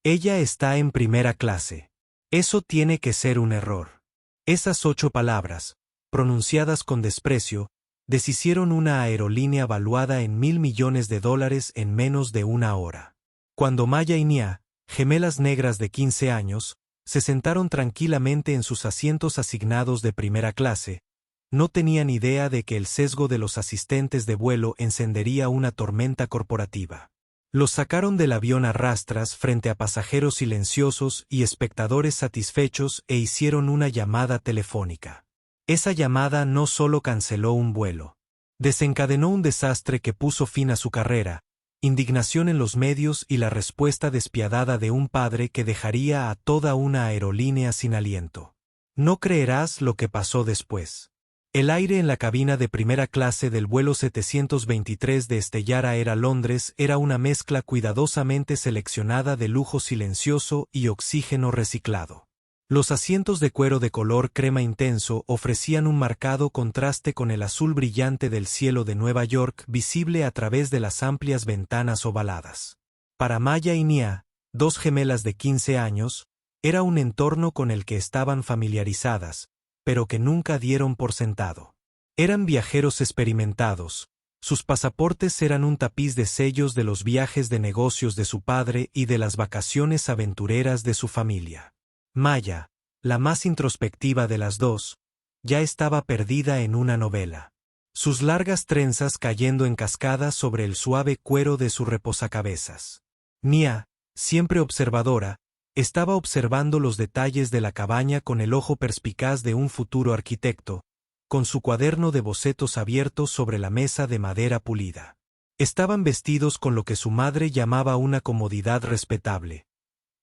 Ella está en primera clase. Eso tiene que ser un error. Esas 8 palabras, pronunciadas con desprecio, deshicieron una aerolínea valuada en $1.000 millones en menos de una hora. Cuando Maya y Nia, gemelas negras de 15 años, se sentaron tranquilamente en sus asientos asignados de primera clase, no tenían idea de que el sesgo de los asistentes de vuelo encendería una tormenta corporativa. Los sacaron del avión a rastras frente a pasajeros silenciosos y espectadores satisfechos e hicieron una llamada telefónica. Esa llamada no solo canceló un vuelo, desencadenó un desastre que puso fin a su carrera, indignación en los medios y la respuesta despiadada de un padre que dejaría a toda una aerolínea sin aliento. No creerás lo que pasó después. El aire en la cabina de primera clase del vuelo 723 de Stellar Air a Londres era una mezcla cuidadosamente seleccionada de lujo silencioso y oxígeno reciclado. Los asientos de cuero de color crema intenso ofrecían un marcado contraste con el azul brillante del cielo de Nueva York visible a través de las amplias ventanas ovaladas. Para Maya y Nia, 2 gemelas de 15 años, era un entorno con el que estaban familiarizadas, pero que nunca dieron por sentado. Eran viajeros experimentados, sus pasaportes eran un tapiz de sellos de los viajes de negocios de su padre y de las vacaciones aventureras de su familia. Maya, la más introspectiva de las dos, ya estaba perdida en una novela. Sus largas trenzas cayendo en cascada sobre el suave cuero de su reposacabezas. Nia, siempre observadora, estaba observando los detalles de la cabaña con el ojo perspicaz de un futuro arquitecto, con su cuaderno de bocetos abierto sobre la mesa de madera pulida. Estaban vestidos con lo que su madre llamaba una comodidad respetable.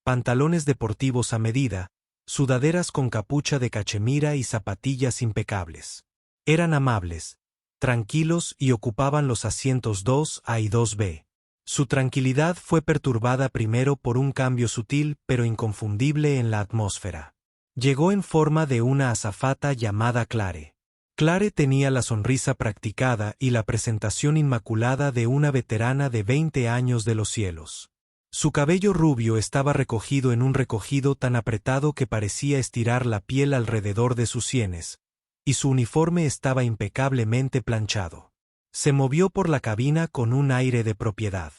Pantalones deportivos a medida, sudaderas con capucha de cachemira y zapatillas impecables. Eran amables, tranquilos y ocupaban los asientos 2A y 2B. Su tranquilidad fue perturbada primero por un cambio sutil pero inconfundible en la atmósfera. Llegó en forma de una azafata llamada Clare. Clare tenía la sonrisa practicada y la presentación inmaculada de una veterana de 20 años de los cielos. Su cabello rubio estaba recogido en un recogido tan apretado que parecía estirar la piel alrededor de sus sienes, y su uniforme estaba impecablemente planchado. Se movió por la cabina con un aire de propiedad.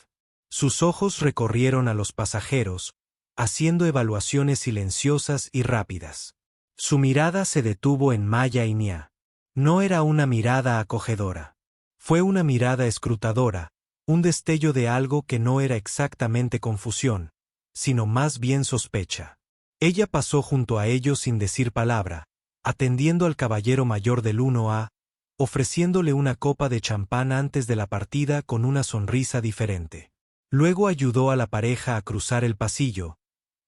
Sus ojos recorrieron a los pasajeros, haciendo evaluaciones silenciosas y rápidas. Su mirada se detuvo en Maya y Nia. No era una mirada acogedora. Fue una mirada escrutadora, un destello de algo que no era exactamente confusión, sino más bien sospecha. Ella pasó junto a ellos sin decir palabra, atendiendo al caballero mayor del 1A, ofreciéndole una copa de champán antes de la partida con una sonrisa diferente. Luego ayudó a la pareja a cruzar el pasillo,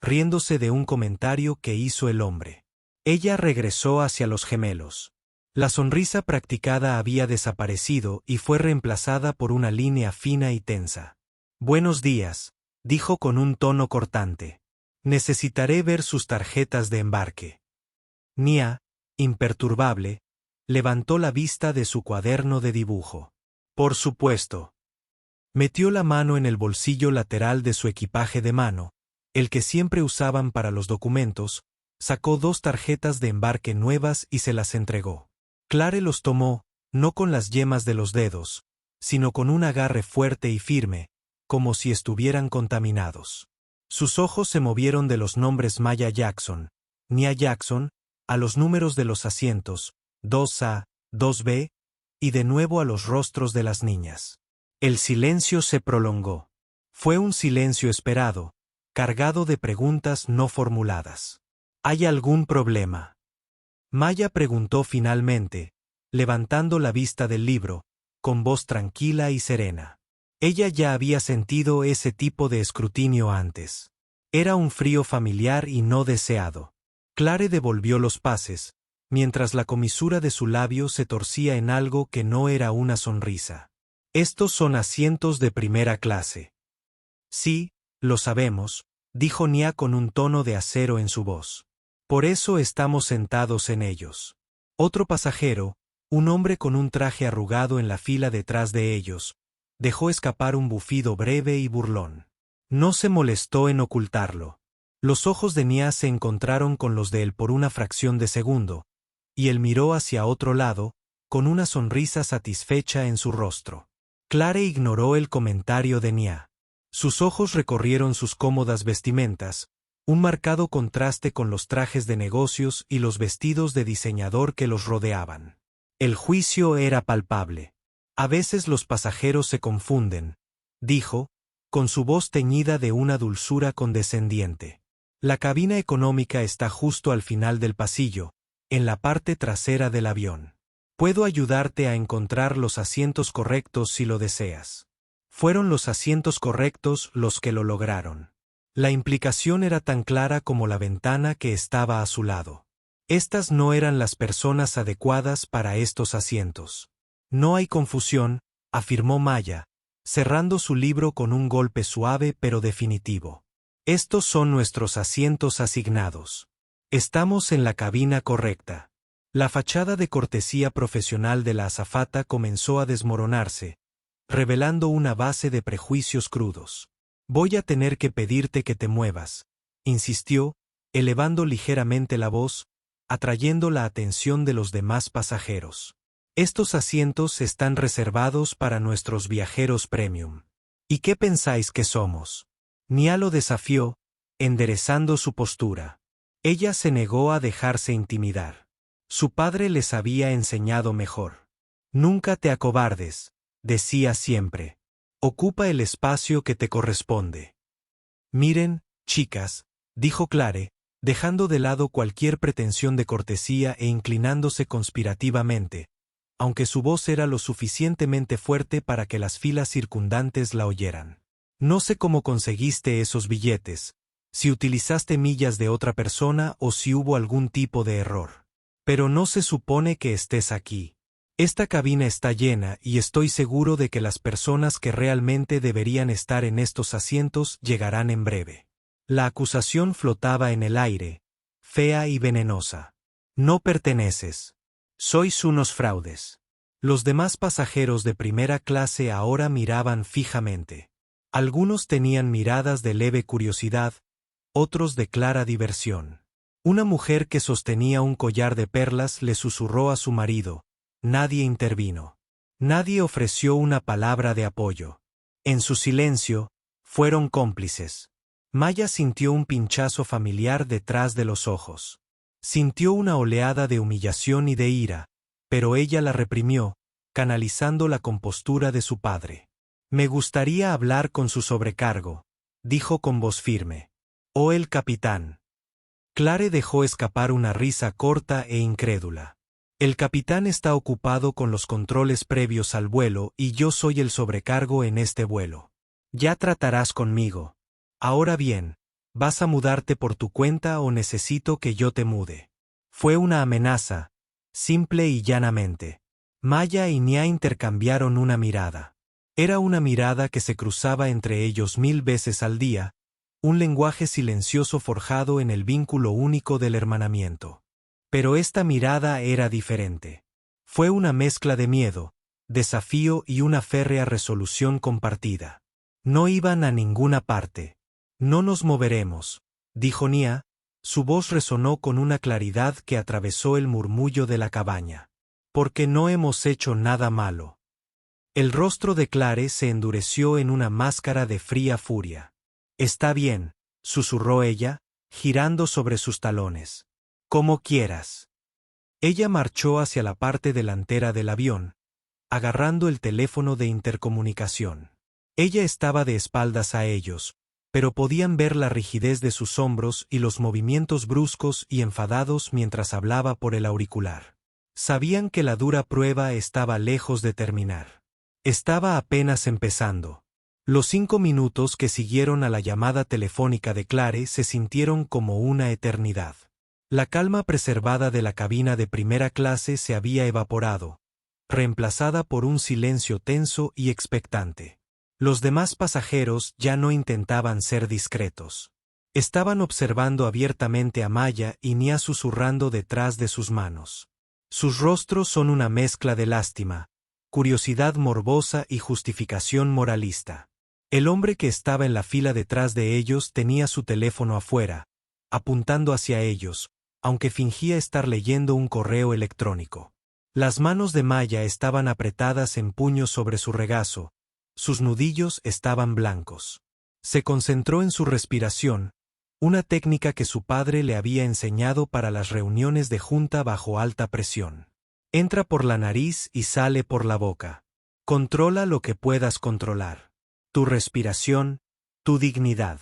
riéndose de un comentario que hizo el hombre. Ella regresó hacia los gemelos. La sonrisa practicada había desaparecido y fue reemplazada por una línea fina y tensa. «Buenos días», dijo con un tono cortante. «Necesitaré ver sus tarjetas de embarque». Nia, imperturbable, levantó la vista de su cuaderno de dibujo. «Por supuesto». Metió la mano en el bolsillo lateral de su equipaje de mano, el que siempre usaban para los documentos, sacó 2 tarjetas de embarque nuevas y se las entregó. Clare los tomó, no con las yemas de los dedos, sino con un agarre fuerte y firme, como si estuvieran contaminados. Sus ojos se movieron de los nombres Maya Jackson, Nia Jackson, a los números de los asientos, 2A, 2B, y de nuevo a los rostros de las niñas. El silencio se prolongó. Fue un silencio esperado, cargado de preguntas no formuladas. ¿Hay algún problema?, Maya preguntó finalmente, levantando la vista del libro, con voz tranquila y serena. Ella ya había sentido ese tipo de escrutinio antes. Era un frío familiar y no deseado. Clare devolvió los pases, mientras la comisura de su labio se torcía en algo que no era una sonrisa. «Estos son asientos de primera clase». «Sí, lo sabemos», dijo Nia con un tono de acero en su voz. «Por eso estamos sentados en ellos». Otro pasajero, un hombre con un traje arrugado en la fila detrás de ellos, dejó escapar un bufido breve y burlón. No se molestó en ocultarlo. Los ojos de Nia se encontraron con los de él por una fracción de segundo, y él miró hacia otro lado, con una sonrisa satisfecha en su rostro. Clare ignoró el comentario de Nia. Sus ojos recorrieron sus cómodas vestimentas, un marcado contraste con los trajes de negocios y los vestidos de diseñador que los rodeaban. El juicio era palpable. A veces los pasajeros se confunden, dijo, con su voz teñida de una dulzura condescendiente. La cabina económica está justo al final del pasillo, en la parte trasera del avión. Puedo ayudarte a encontrar los asientos correctos si lo deseas. Fueron los asientos correctos los que lo lograron. La implicación era tan clara como la ventana que estaba a su lado. Estas no eran las personas adecuadas para estos asientos. No hay confusión, afirmó Maya, cerrando su libro con un golpe suave pero definitivo. Estos son nuestros asientos asignados. Estamos en la cabina correcta. La fachada de cortesía profesional de la azafata comenzó a desmoronarse, revelando una base de prejuicios crudos. Voy a tener que pedirte que te muevas, insistió, elevando ligeramente la voz, atrayendo la atención de los demás pasajeros. Estos asientos están reservados para nuestros viajeros premium. ¿Y qué pensáis que somos? Nia lo desafió, enderezando su postura. Ella se negó a dejarse intimidar. Su padre les había enseñado mejor. Nunca te acobardes, decía siempre. Ocupa el espacio que te corresponde. Miren, chicas, dijo Clare, dejando de lado cualquier pretensión de cortesía e inclinándose conspirativamente, aunque su voz era lo suficientemente fuerte para que las filas circundantes la oyeran. No sé cómo conseguiste esos billetes, si utilizaste millas de otra persona o si hubo algún tipo de error. Pero no se supone que estés aquí. Esta cabina está llena y estoy seguro de que las personas que realmente deberían estar en estos asientos llegarán en breve. La acusación flotaba en el aire, fea y venenosa. No perteneces. Sois unos fraudes. Los demás pasajeros de primera clase ahora miraban fijamente. Algunos tenían miradas de leve curiosidad, otros de clara diversión. Una mujer que sostenía un collar de perlas le susurró a su marido. Nadie intervino. Nadie ofreció una palabra de apoyo. En su silencio, fueron cómplices. Maya sintió un pinchazo familiar detrás de los ojos. Sintió una oleada de humillación y de ira, pero ella la reprimió, canalizando la compostura de su padre. Me gustaría hablar con su sobrecargo, dijo con voz firme. Oh, el capitán. Clare dejó escapar una risa corta e incrédula. El capitán está ocupado con los controles previos al vuelo y yo soy el sobrecargo en este vuelo. Ya tratarás conmigo. Ahora bien, ¿vas a mudarte por tu cuenta o necesito que yo te mude? Fue una amenaza, simple y llanamente. Maya y Nia intercambiaron una mirada. Era una mirada que se cruzaba entre ellos 1000 veces al día, un lenguaje silencioso forjado en el vínculo único del hermanamiento. Pero esta mirada era diferente. Fue una mezcla de miedo, desafío y una férrea resolución compartida. No iban a ninguna parte. No nos moveremos, dijo Nia, su voz resonó con una claridad que atravesó el murmullo de la cabaña. Porque no hemos hecho nada malo. El rostro de Clare se endureció en una máscara de fría furia. Está bien, susurró ella, girando sobre sus talones. Como quieras. Ella marchó hacia la parte delantera del avión, agarrando el teléfono de intercomunicación. Ella estaba de espaldas a ellos, pero podían ver la rigidez de sus hombros y los movimientos bruscos y enfadados mientras hablaba por el auricular. Sabían que la dura prueba estaba lejos de terminar. Estaba apenas empezando. Los 5 minutos que siguieron a la llamada telefónica de Clare se sintieron como una eternidad. La calma preservada de la cabina de primera clase se había evaporado, reemplazada por un silencio tenso y expectante. Los demás pasajeros ya no intentaban ser discretos. Estaban observando abiertamente a Maya y Nia susurrando detrás de sus manos. Sus rostros son una mezcla de lástima, curiosidad morbosa y justificación moralista. El hombre que estaba en la fila detrás de ellos tenía su teléfono afuera, apuntando hacia ellos, aunque fingía estar leyendo un correo electrónico. Las manos de Maya estaban apretadas en puños sobre su regazo, sus nudillos estaban blancos. Se concentró en su respiración, una técnica que su padre le había enseñado para las reuniones de junta bajo alta presión. Entra por la nariz y sale por la boca. Controla lo que puedas controlar. Tu respiración, tu dignidad.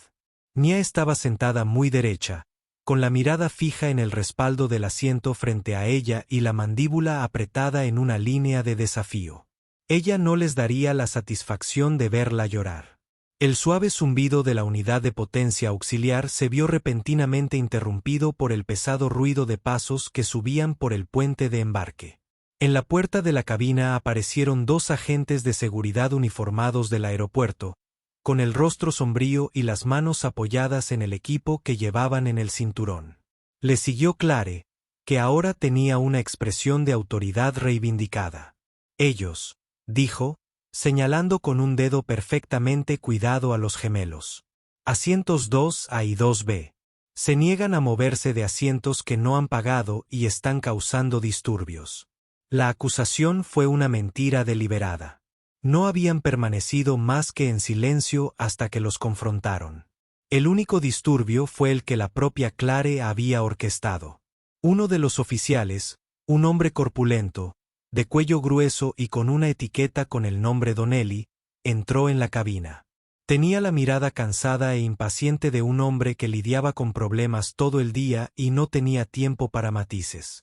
Nia estaba sentada muy derecha, con la mirada fija en el respaldo del asiento frente a ella y la mandíbula apretada en una línea de desafío. Ella no les daría la satisfacción de verla llorar. El suave zumbido de la unidad de potencia auxiliar se vio repentinamente interrumpido por el pesado ruido de pasos que subían por el puente de embarque. En la puerta de la cabina aparecieron 2 agentes de seguridad uniformados del aeropuerto, con el rostro sombrío y las manos apoyadas en el equipo que llevaban en el cinturón. Le siguió Clare, que ahora tenía una expresión de autoridad reivindicada. Ellos, dijo, señalando con un dedo perfectamente cuidado a los gemelos. Asientos 2A y 2B. Se niegan a moverse de asientos que no han pagado y están causando disturbios. La acusación fue una mentira deliberada. No habían permanecido más que en silencio hasta que los confrontaron. El único disturbio fue el que la propia Clare había orquestado. Uno de los oficiales, un hombre corpulento, de cuello grueso y con una etiqueta con el nombre Donnelly, entró en la cabina. Tenía la mirada cansada e impaciente de un hombre que lidiaba con problemas todo el día y no tenía tiempo para matices.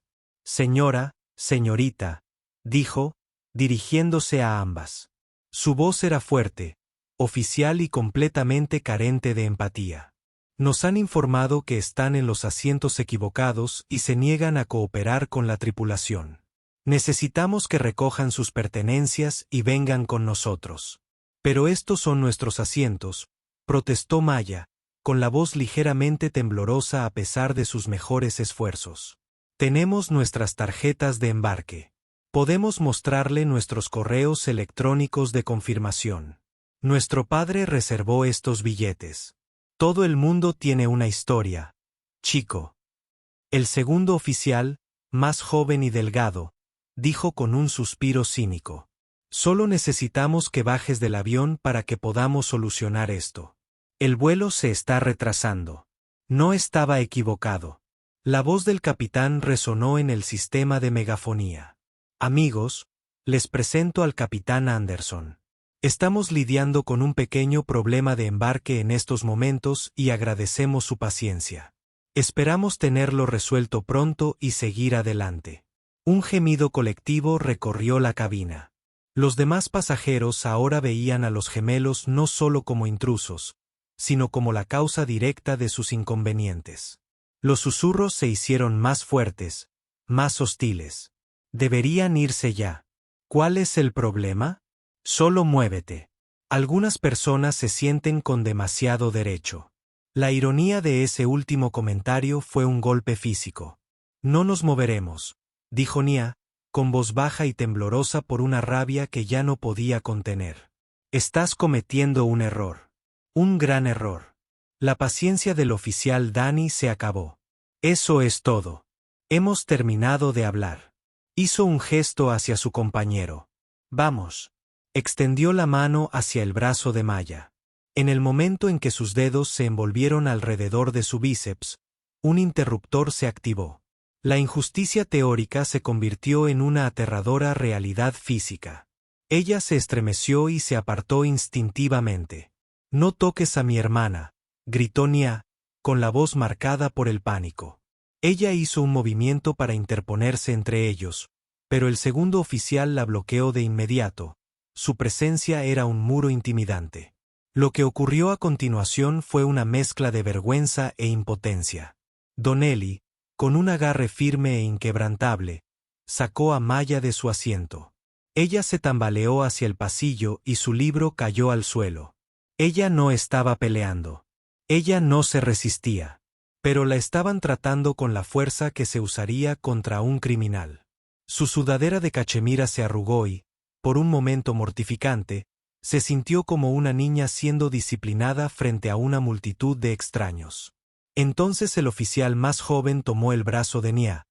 Señorita, dijo, dirigiéndose a ambas. Su voz era fuerte, oficial y completamente carente de empatía. Nos han informado que están en los asientos equivocados y se niegan a cooperar con la tripulación. Necesitamos que recojan sus pertenencias y vengan con nosotros. Pero estos son nuestros asientos, protestó Maya, con la voz ligeramente temblorosa a pesar de sus mejores esfuerzos. Tenemos nuestras tarjetas de embarque. Podemos mostrarle nuestros correos electrónicos de confirmación. Nuestro padre reservó estos billetes. Todo el mundo tiene una historia, chico. El segundo oficial, más joven y delgado, dijo con un suspiro cínico. Solo necesitamos que bajes del avión para que podamos solucionar esto. El vuelo se está retrasando. No estaba equivocado. La voz del capitán resonó en el sistema de megafonía. Amigos, les presento al capitán Anderson. Estamos lidiando con un pequeño problema de embarque en estos momentos y agradecemos su paciencia. Esperamos tenerlo resuelto pronto y seguir adelante. Un gemido colectivo recorrió la cabina. Los demás pasajeros ahora veían a los gemelos no solo como intrusos, sino como la causa directa de sus inconvenientes. Los susurros se hicieron más fuertes, más hostiles. Deberían irse ya. ¿Cuál es el problema? Solo muévete. Algunas personas se sienten con demasiado derecho. La ironía de ese último comentario fue un golpe físico. No nos moveremos, dijo Nia, con voz baja y temblorosa por una rabia que ya no podía contener. Estás cometiendo un error. Un gran error. La paciencia del oficial Danny se acabó. Eso es todo. Hemos terminado de hablar. Hizo un gesto hacia su compañero. Vamos. Extendió la mano hacia el brazo de Maya. En el momento en que sus dedos se envolvieron alrededor de su bíceps, un interruptor se activó. La injusticia teórica se convirtió en una aterradora realidad física. Ella se estremeció y se apartó instintivamente. No toques a mi hermana, gritó Nia, con la voz marcada por el pánico. Ella hizo un movimiento para interponerse entre ellos, pero el segundo oficial la bloqueó de inmediato. Su presencia era un muro intimidante. Lo que ocurrió a continuación fue una mezcla de vergüenza e impotencia. Donnelly, con un agarre firme e inquebrantable, sacó a Maya de su asiento. Ella se tambaleó hacia el pasillo y su libro cayó al suelo. Ella no estaba peleando. Ella no se resistía. Pero la estaban tratando con la fuerza que se usaría contra un criminal. Su sudadera de cachemira se arrugó y, por un momento mortificante, Se sintió como una niña siendo disciplinada frente a una multitud de extraños. Entonces el oficial más joven tomó el brazo de Nia,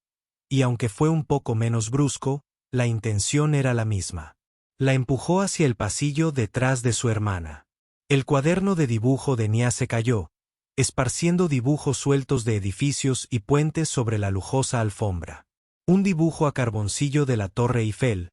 y aunque fue un poco menos brusco, la intención era la misma. La empujó hacia el pasillo detrás de su hermana. El cuaderno de dibujo de Nia se cayó, esparciendo dibujos sueltos de edificios y puentes sobre la lujosa alfombra. Un dibujo a carboncillo de la Torre Eiffel,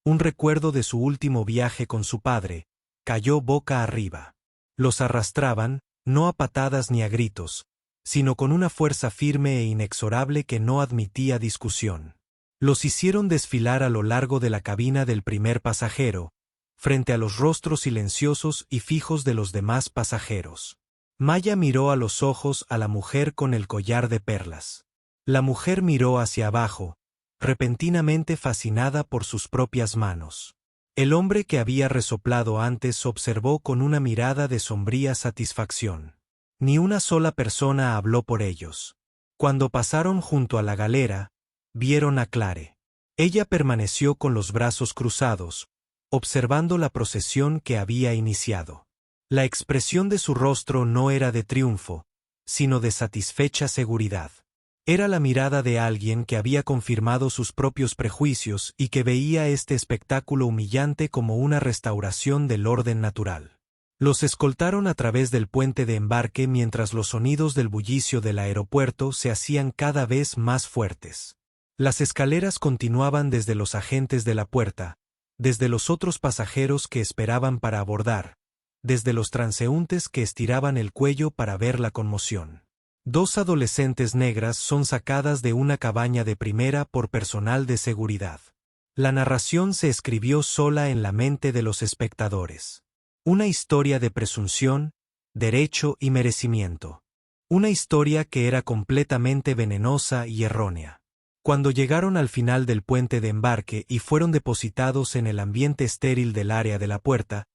un recuerdo de su último viaje con su padre, cayó boca arriba. Los arrastraban, no a patadas ni a gritos, sino con una fuerza firme e inexorable que no admitía discusión. Los hicieron desfilar a lo largo de la cabina del primer pasajero, frente a los rostros silenciosos y fijos de los demás pasajeros. Maya miró a los ojos a la mujer con el collar de perlas. La mujer miró hacia abajo, repentinamente fascinada por sus propias manos. El hombre que había resoplado antes observó con una mirada de sombría satisfacción. Ni una sola persona habló por ellos. Cuando pasaron junto a la galera, vieron a Clare. Ella permaneció con los brazos cruzados, observando la procesión que había iniciado. La expresión de su rostro no era de triunfo, sino de satisfecha seguridad. Era la mirada de alguien que había confirmado sus propios prejuicios y que veía este espectáculo humillante como una restauración del orden natural. Los escoltaron a través del puente de embarque mientras los sonidos del bullicio del aeropuerto se hacían cada vez más fuertes. Las escaleras continuaban desde los agentes de la puerta, desde los otros pasajeros que esperaban para abordar, desde los transeúntes que estiraban el cuello para ver la conmoción. 2 adolescentes negras son sacadas de una cabaña de primera por personal de seguridad. La narración se escribió sola en la mente de los espectadores. Una historia de presunción, derecho y merecimiento. Una historia que era completamente venenosa y errónea. Cuando llegaron al final del puente de embarque y fueron depositados en el ambiente estéril del área de la puerta,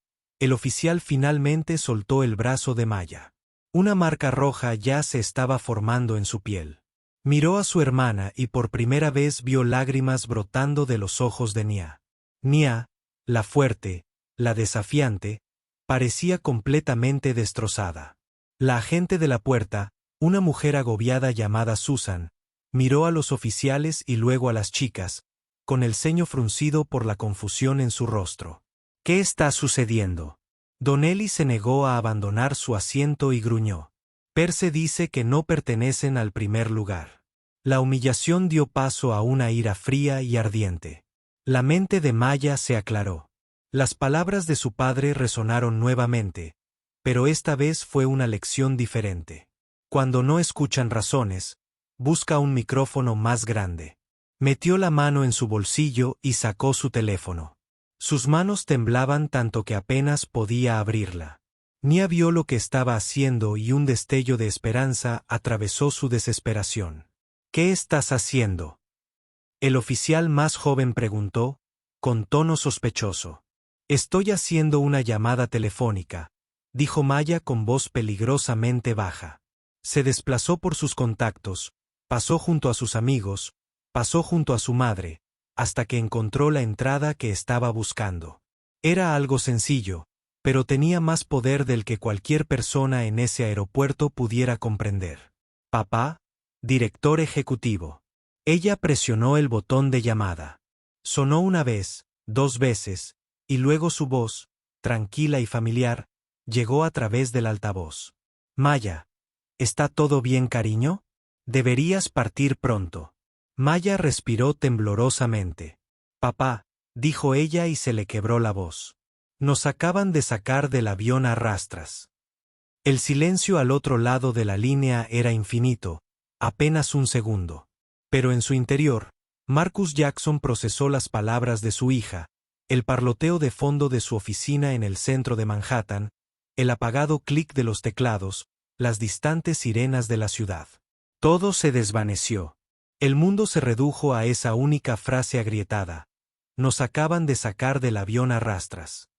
el oficial finalmente soltó el brazo de Maya. Una marca roja ya se estaba formando en su piel. Miró a su hermana y por primera vez vio lágrimas brotando de los ojos de Nia. Nia, la fuerte, la desafiante, parecía completamente destrozada. La agente de la puerta, una mujer agobiada llamada Susan, miró a los oficiales y luego a las chicas, con el ceño fruncido por la confusión en su rostro. ¿Qué está sucediendo? Donnelly se negó a abandonar su asiento y gruñó. Perse dice que no pertenecen al primer lugar. La humillación dio paso a una ira fría y ardiente. La mente de Maya se aclaró. Las palabras de su padre resonaron nuevamente, pero esta vez fue una lección diferente. Cuando no escuchan razones, busca un micrófono más grande. Metió la mano en su bolsillo y sacó su teléfono. Sus manos temblaban tanto que apenas podía abrirla. Nia vio lo que estaba haciendo y un destello de esperanza atravesó su desesperación. ¿Qué estás haciendo? El oficial más joven preguntó, con tono sospechoso. Estoy haciendo una llamada telefónica, dijo Maya con voz peligrosamente baja. Se desplazó por sus contactos, pasó junto a sus amigos, pasó junto a su madre, hasta que encontró la entrada que estaba buscando. Era algo sencillo, pero tenía más poder del que cualquier persona en ese aeropuerto pudiera comprender. Papá, director ejecutivo. Ella presionó el botón de llamada. Sonó una vez, 2 veces, y luego su voz, tranquila y familiar, llegó a través del altavoz. Maya, ¿está todo bien, cariño? Deberías partir pronto. Maya respiró temblorosamente. Papá, dijo ella y se le quebró la voz. Nos acaban de sacar del avión a rastras. El silencio al otro lado de la línea era infinito, apenas un segundo. Pero en su interior, Marcus Jackson procesó las palabras de su hija, el parloteo de fondo de su oficina en el centro de Manhattan, el apagado clic de los teclados, las distantes sirenas de la ciudad. Todo se desvaneció. El mundo se redujo a esa única frase agrietada. Nos acaban de sacar del avión a rastras.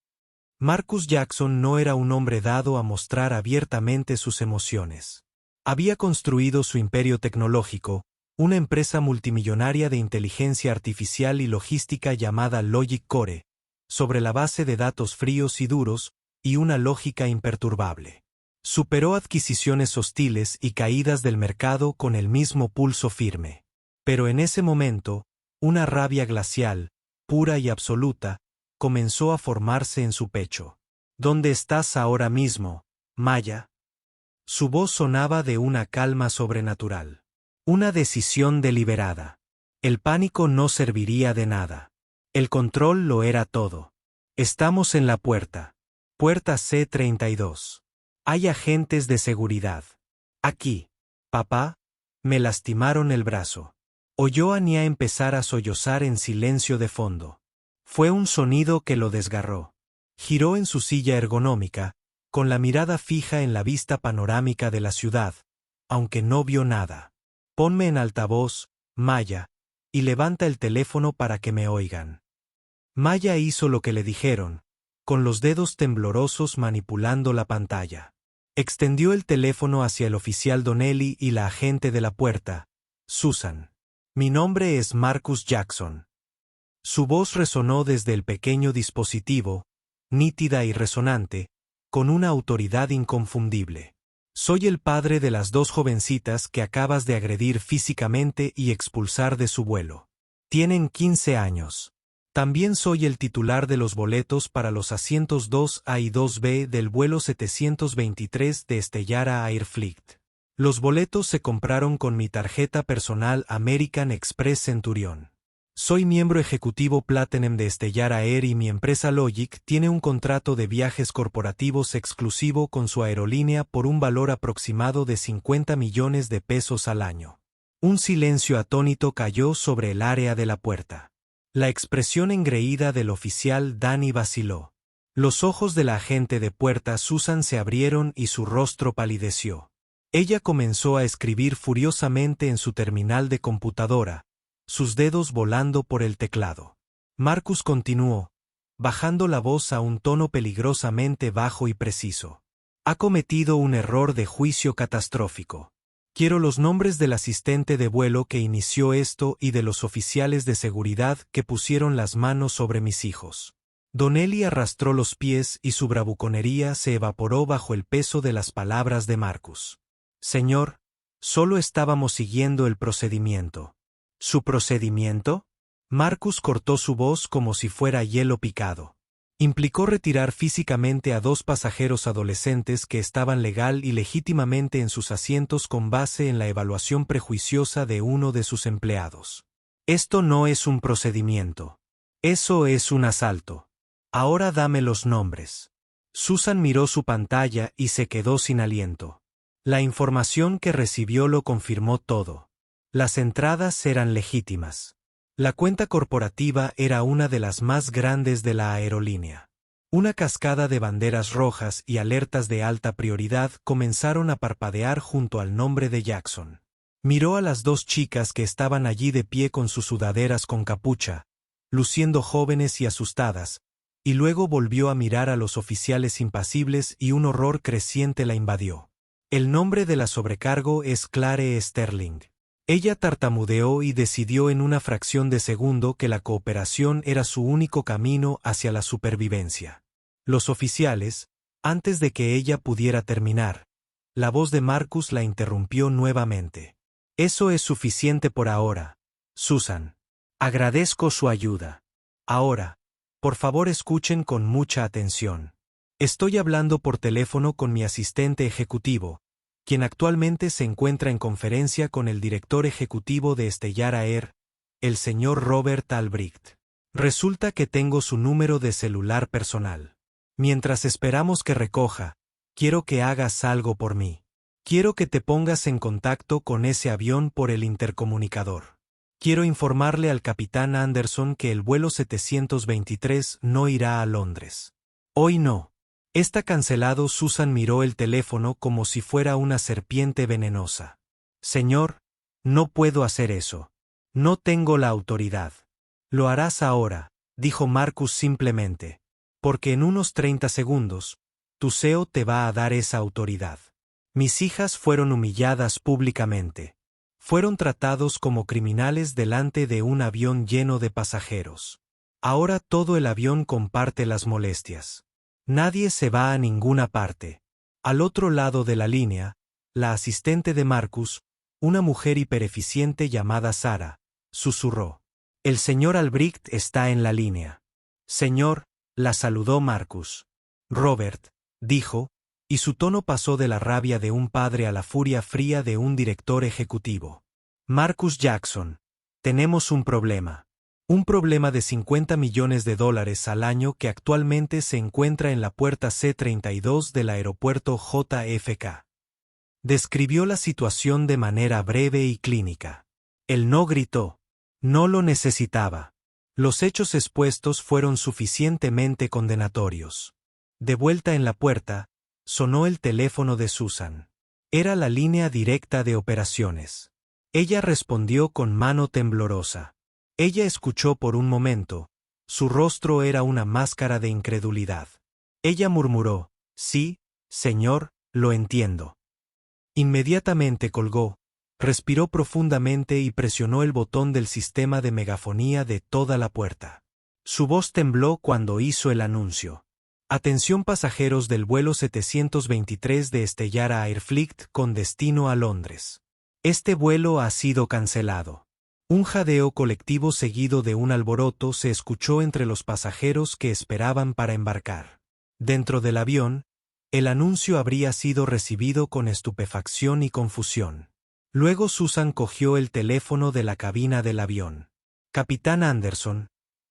Marcus Jackson no era un hombre dado a mostrar abiertamente sus emociones. Había construido su imperio tecnológico, una empresa multimillonaria de inteligencia artificial y logística llamada Logic Core, sobre la base de datos fríos y duros, y una lógica imperturbable. Superó adquisiciones hostiles y caídas del mercado con el mismo pulso firme. Pero en ese momento, una rabia glacial, pura y absoluta, comenzó a formarse en su pecho. ¿Dónde estás ahora mismo, Maya? Su voz sonaba de una calma sobrenatural. Una decisión deliberada. El pánico no serviría de nada. El control lo era todo. Estamos en la puerta. Puerta C-32. Hay agentes de seguridad. Aquí. Papá, me lastimaron el brazo. Oyó a Nia empezar a sollozar en silencio de fondo. Fue un sonido que lo desgarró. Giró en su silla ergonómica, con la mirada fija en la vista panorámica de la ciudad, aunque no vio nada. Ponme en altavoz, Maya, y levanta el teléfono para que me oigan. Maya hizo lo que le dijeron, con los dedos temblorosos manipulando la pantalla. Extendió el teléfono hacia el oficial Donnelly y la agente de la puerta, Susan. Mi nombre es Marcus Jackson. Su voz resonó desde el pequeño dispositivo, nítida y resonante, con una autoridad inconfundible. Soy el padre de las dos jovencitas que acabas de agredir físicamente y expulsar de su vuelo. Tienen 15 años. También soy el titular de los boletos para los asientos 2A y 2B del vuelo 723 de Stellara Air Fleet. Los boletos se compraron con mi tarjeta personal American Express Centurion. Soy miembro ejecutivo Platinum de Stellara Air y mi empresa Logic tiene un contrato de viajes corporativos exclusivo con su aerolínea por un valor aproximado de 50 millones de pesos al año. Un silencio atónito cayó sobre el área de la puerta. La expresión engreída del oficial Danny vaciló. Los ojos de la agente de puerta Susan se abrieron y su rostro palideció. Ella comenzó a escribir furiosamente en su terminal de computadora, sus dedos volando por el teclado. Marcus continuó, bajando la voz a un tono peligrosamente bajo y preciso. Ha cometido un error de juicio catastrófico. Quiero los nombres del asistente de vuelo que inició esto y de los oficiales de seguridad que pusieron las manos sobre mis hijos. Donnelly arrastró los pies y su bravuconería se evaporó bajo el peso de las palabras de Marcus. Señor, solo estábamos siguiendo el procedimiento. ¿Su procedimiento? Marcus cortó su voz como si fuera hielo picado. Implicó retirar físicamente a dos pasajeros adolescentes que estaban legal y legítimamente en sus asientos con base en la evaluación prejuiciosa de uno de sus empleados. Esto no es un procedimiento. Eso es un asalto. Ahora dame los nombres. Susan miró su pantalla y se quedó sin aliento. La información que recibió lo confirmó todo. Las entradas eran legítimas. La cuenta corporativa era una de las más grandes de la aerolínea. Una cascada de banderas rojas y alertas de alta prioridad comenzaron a parpadear junto al nombre de Jackson. Miró a las dos chicas que estaban allí de pie con sus sudaderas con capucha, luciendo jóvenes y asustadas, y luego volvió a mirar a los oficiales impasibles y un horror creciente la invadió. El nombre de la sobrecargo es Clare Sterling. Ella tartamudeó y decidió en una fracción de segundo que la cooperación era su único camino hacia la supervivencia. Los oficiales, antes de que ella pudiera terminar, la voz de Marcus la interrumpió nuevamente. Eso es suficiente por ahora, Susan. Agradezco su ayuda. Ahora, por favor escuchen con mucha atención. Estoy hablando por teléfono con mi asistente ejecutivo, quien actualmente se encuentra en conferencia con el director ejecutivo de Stellara Air, el señor Robert Albrecht. Resulta que tengo su número de celular personal. Mientras esperamos que recoja, quiero que hagas algo por mí. Quiero que te pongas en contacto con ese avión por el intercomunicador. Quiero informarle al capitán Anderson que el vuelo 723 no irá a Londres. Hoy no. Está cancelado. Susan miró el teléfono como si fuera una serpiente venenosa. Señor, no puedo hacer eso. No tengo la autoridad. Lo harás ahora, dijo Marcus simplemente. Porque en unos 30 segundos, tu CEO te va a dar esa autoridad. Mis hijas fueron humilladas públicamente. Fueron tratados como criminales delante de un avión lleno de pasajeros. Ahora todo el avión comparte las molestias. Nadie se va a ninguna parte. Al otro lado de la línea, la asistente de Marcus, una mujer hipereficiente llamada Sara, susurró. El señor Albrecht está en la línea. Señor, la saludó Marcus. Robert, dijo, y su tono pasó de la rabia de un padre a la furia fría de un director ejecutivo. Marcus Jackson. Tenemos un problema. Un problema de $50 millones al año que actualmente se encuentra en la puerta C-32 del aeropuerto JFK. Describió la situación de manera breve y clínica. Él no gritó. No lo necesitaba. Los hechos expuestos fueron suficientemente condenatorios. De vuelta en la puerta, sonó el teléfono de Susan. Era la línea directa de operaciones. Ella respondió con mano temblorosa. Ella escuchó por un momento. Su rostro era una máscara de incredulidad. Ella murmuró, sí, señor, lo entiendo. Inmediatamente colgó, respiró profundamente y presionó el botón del sistema de megafonía de toda la puerta. Su voz tembló cuando hizo el anuncio. Atención pasajeros del vuelo 723 de Stellara Airflight con destino a Londres. Este vuelo ha sido cancelado. Un jadeo colectivo seguido de un alboroto se escuchó entre los pasajeros que esperaban para embarcar. Dentro del avión, el anuncio habría sido recibido con estupefacción y confusión. Luego Susan cogió el teléfono de la cabina del avión. Capitán Anderson.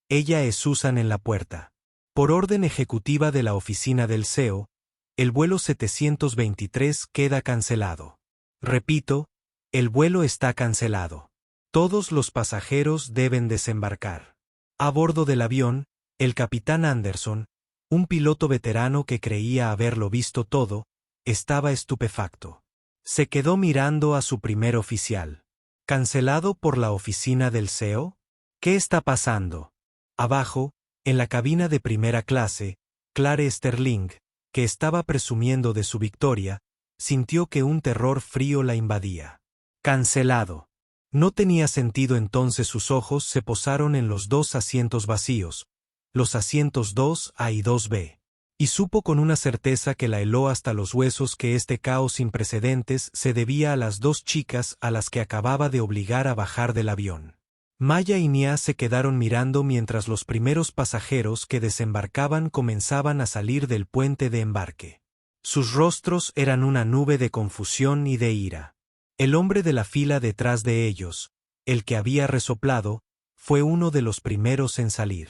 Ella es Susan en la puerta. Por orden ejecutiva de la oficina del CEO, el vuelo 723 queda cancelado. Repito, el vuelo está cancelado. Todos los pasajeros deben desembarcar. A bordo del avión, el capitán Anderson, un piloto veterano que creía haberlo visto todo, estaba estupefacto. Se quedó mirando a su primer oficial. ¿Cancelado por la oficina del CEO? ¿Qué está pasando? Abajo, en la cabina de primera clase, Clare Sterling, que estaba presumiendo de su victoria, sintió que un terror frío la invadía. Cancelado. No tenía sentido entonces sus ojos se posaron en los dos asientos vacíos, los asientos 2A y 2B. Y supo con una certeza que la heló hasta los huesos que este caos sin precedentes se debía a las dos chicas a las que acababa de obligar a bajar del avión. Maya y Nia se quedaron mirando mientras los primeros pasajeros que desembarcaban comenzaban a salir del puente de embarque. Sus rostros eran una nube de confusión y de ira. El hombre de la fila detrás de ellos, el que había resoplado, fue uno de los primeros en salir.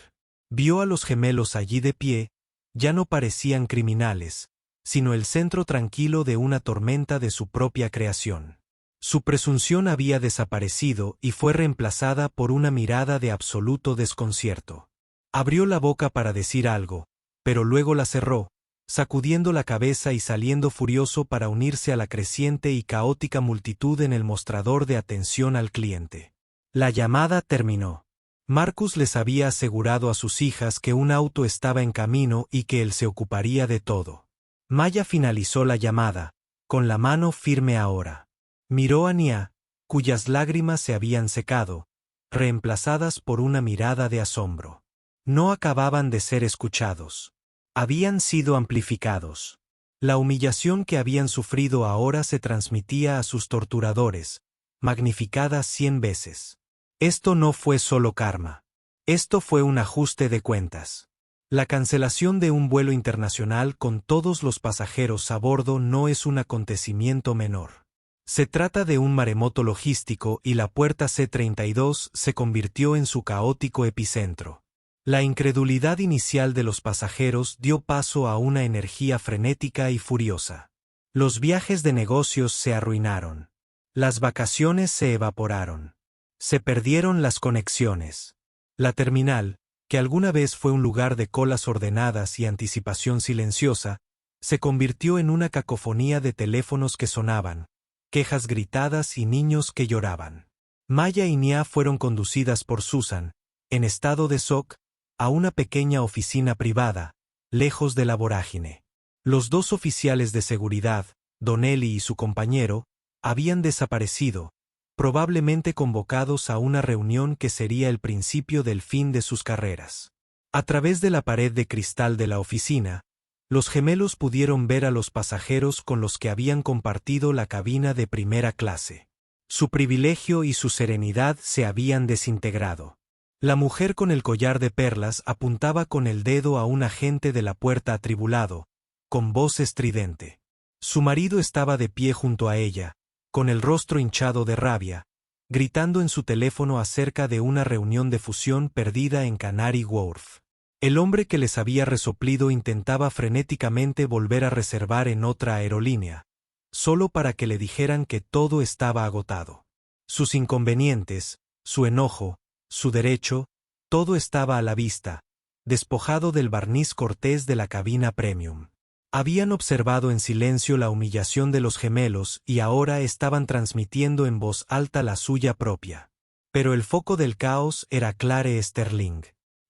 Vio a los gemelos allí de pie, ya no parecían criminales, sino el centro tranquilo de una tormenta de su propia creación. Su presunción había desaparecido y fue reemplazada por una mirada de absoluto desconcierto. Abrió la boca para decir algo, pero luego la cerró, sacudiendo la cabeza y saliendo furioso para unirse a la creciente y caótica multitud en el mostrador de atención al cliente. La llamada terminó. Marcus les había asegurado a sus hijas que un auto estaba en camino y que él se ocuparía de todo. Maya finalizó la llamada, con la mano firme ahora. Miró a Nia, cuyas lágrimas se habían secado, reemplazadas por una mirada de asombro. No acababan de ser escuchados. Habían sido amplificados. La humillación que habían sufrido ahora se transmitía a sus torturadores, magnificada 100 veces. Esto no fue solo karma. Esto fue un ajuste de cuentas. La cancelación de un vuelo internacional con todos los pasajeros a bordo no es un acontecimiento menor. Se trata de un maremoto logístico y la puerta C-32 se convirtió en su caótico epicentro. La incredulidad inicial de los pasajeros dio paso a una energía frenética y furiosa. Los viajes de negocios se arruinaron. Las vacaciones se evaporaron. Se perdieron las conexiones. La terminal, que alguna vez fue un lugar de colas ordenadas y anticipación silenciosa, se convirtió en una cacofonía de teléfonos que sonaban, quejas gritadas y niños que lloraban. Maya y Nia fueron conducidas por Susan, en estado de shock, a una pequeña oficina privada, lejos de la vorágine. Los dos oficiales de seguridad, Donnelly y su compañero, habían desaparecido, probablemente convocados a una reunión que sería el principio del fin de sus carreras. A través de la pared de cristal de la oficina, los gemelos pudieron ver a los pasajeros con los que habían compartido la cabina de primera clase. Su privilegio y su serenidad se habían desintegrado. La mujer con el collar de perlas apuntaba con el dedo a un agente de la puerta atribulado, con voz estridente. Su marido estaba de pie junto a ella, con el rostro hinchado de rabia, gritando en su teléfono acerca de una reunión de fusión perdida en Canary Wharf. El hombre que les había resoplido intentaba frenéticamente volver a reservar en otra aerolínea, solo para que le dijeran que todo estaba agotado. Sus inconvenientes, su enojo, su derecho, todo estaba a la vista, despojado del barniz cortés de la cabina premium. Habían observado en silencio la humillación de los gemelos y ahora estaban transmitiendo en voz alta la suya propia. Pero el foco del caos era Clare Sterling.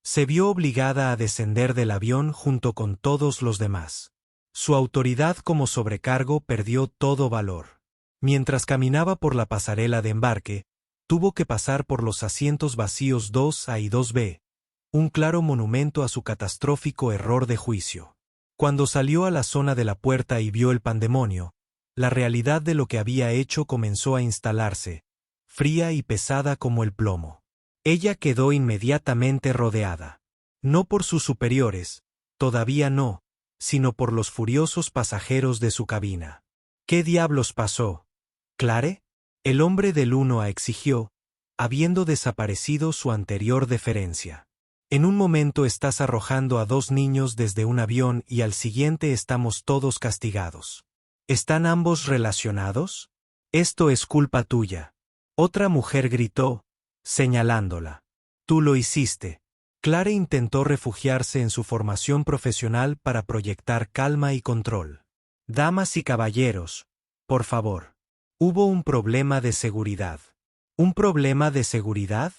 Se vio obligada a descender del avión junto con todos los demás. Su autoridad como sobrecargo perdió todo valor. Mientras caminaba por la pasarela de embarque, tuvo que pasar por los asientos vacíos 2A y 2B, un claro monumento a su catastrófico error de juicio. Cuando salió a la zona de la puerta y vio el pandemonio, la realidad de lo que había hecho comenzó a instalarse, fría y pesada como el plomo. Ella quedó inmediatamente rodeada. No por sus superiores, todavía no, sino por los furiosos pasajeros de su cabina. ¿Qué diablos pasó? ¿Clare? El hombre del 1A exigió, habiendo desaparecido su anterior deferencia. En un momento estás arrojando a 2 niños desde un avión y al siguiente estamos todos castigados. ¿Están ambos relacionados? Esto es culpa tuya. Otra mujer gritó, señalándola. Tú lo hiciste. Clare intentó refugiarse en su formación profesional para proyectar calma y control. Damas y caballeros, por favor. Hubo un problema de seguridad. ¿Un problema de seguridad?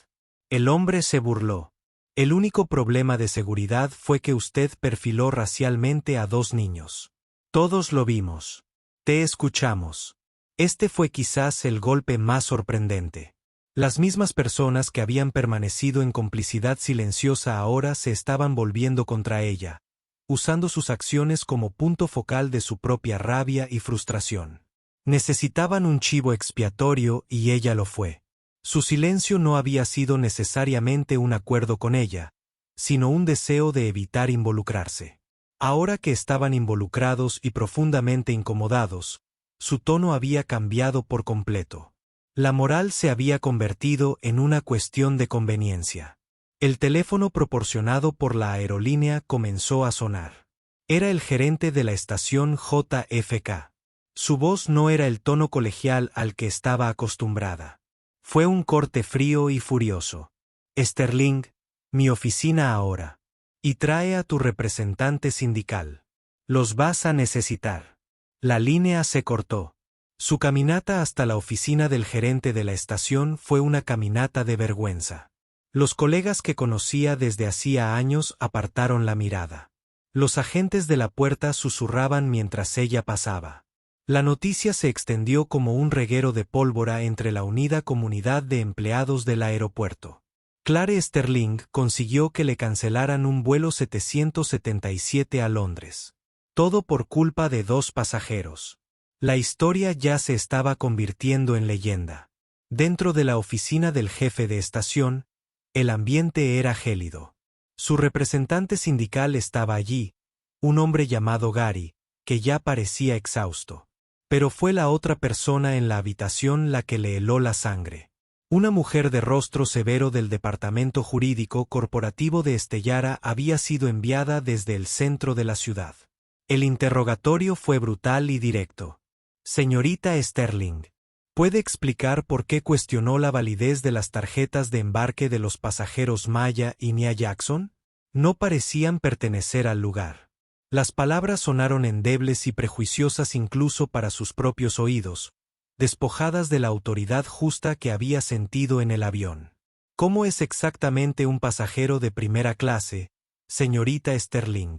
El hombre se burló. El único problema de seguridad fue que usted perfiló racialmente a 2 niños. Todos lo vimos. Te escuchamos. Este fue quizás el golpe más sorprendente. Las mismas personas que habían permanecido en complicidad silenciosa ahora se estaban volviendo contra ella, usando sus acciones como punto focal de su propia rabia y frustración. Necesitaban un chivo expiatorio y ella lo fue. Su silencio no había sido necesariamente un acuerdo con ella, sino un deseo de evitar involucrarse. Ahora que estaban involucrados y profundamente incomodados, su tono había cambiado por completo. La moral se había convertido en una cuestión de conveniencia. El teléfono proporcionado por la aerolínea comenzó a sonar. Era el gerente de la estación JFK. Su voz no era el tono colegial al que estaba acostumbrada. Fue un corte frío y furioso. Sterling, mi oficina ahora. Y trae a tu representante sindical. Los vas a necesitar. La línea se cortó. Su caminata hasta la oficina del gerente de la estación fue una caminata de vergüenza. Los colegas que conocía desde hacía años apartaron la mirada. Los agentes de la puerta susurraban mientras ella pasaba. La noticia se extendió como un reguero de pólvora entre la unida comunidad de empleados del aeropuerto. Clare Sterling consiguió que le cancelaran un vuelo 777 a Londres. Todo por culpa de 2 pasajeros. La historia ya se estaba convirtiendo en leyenda. Dentro de la oficina del jefe de estación, el ambiente era gélido. Su representante sindical estaba allí, un hombre llamado Gary, que ya parecía exhausto. Pero fue la otra persona en la habitación la que le heló la sangre. Una mujer de rostro severo del departamento jurídico corporativo de Stellara había sido enviada desde el centro de la ciudad. El interrogatorio fue brutal y directo. Señorita Sterling, ¿puede explicar por qué cuestionó la validez de las tarjetas de embarque de los pasajeros Maya y Nia Jackson? No parecían pertenecer al lugar. Las palabras sonaron endebles y prejuiciosas incluso para sus propios oídos, despojadas de la autoridad justa que había sentido en el avión. ¿Cómo es exactamente un pasajero de primera clase, señorita Sterling?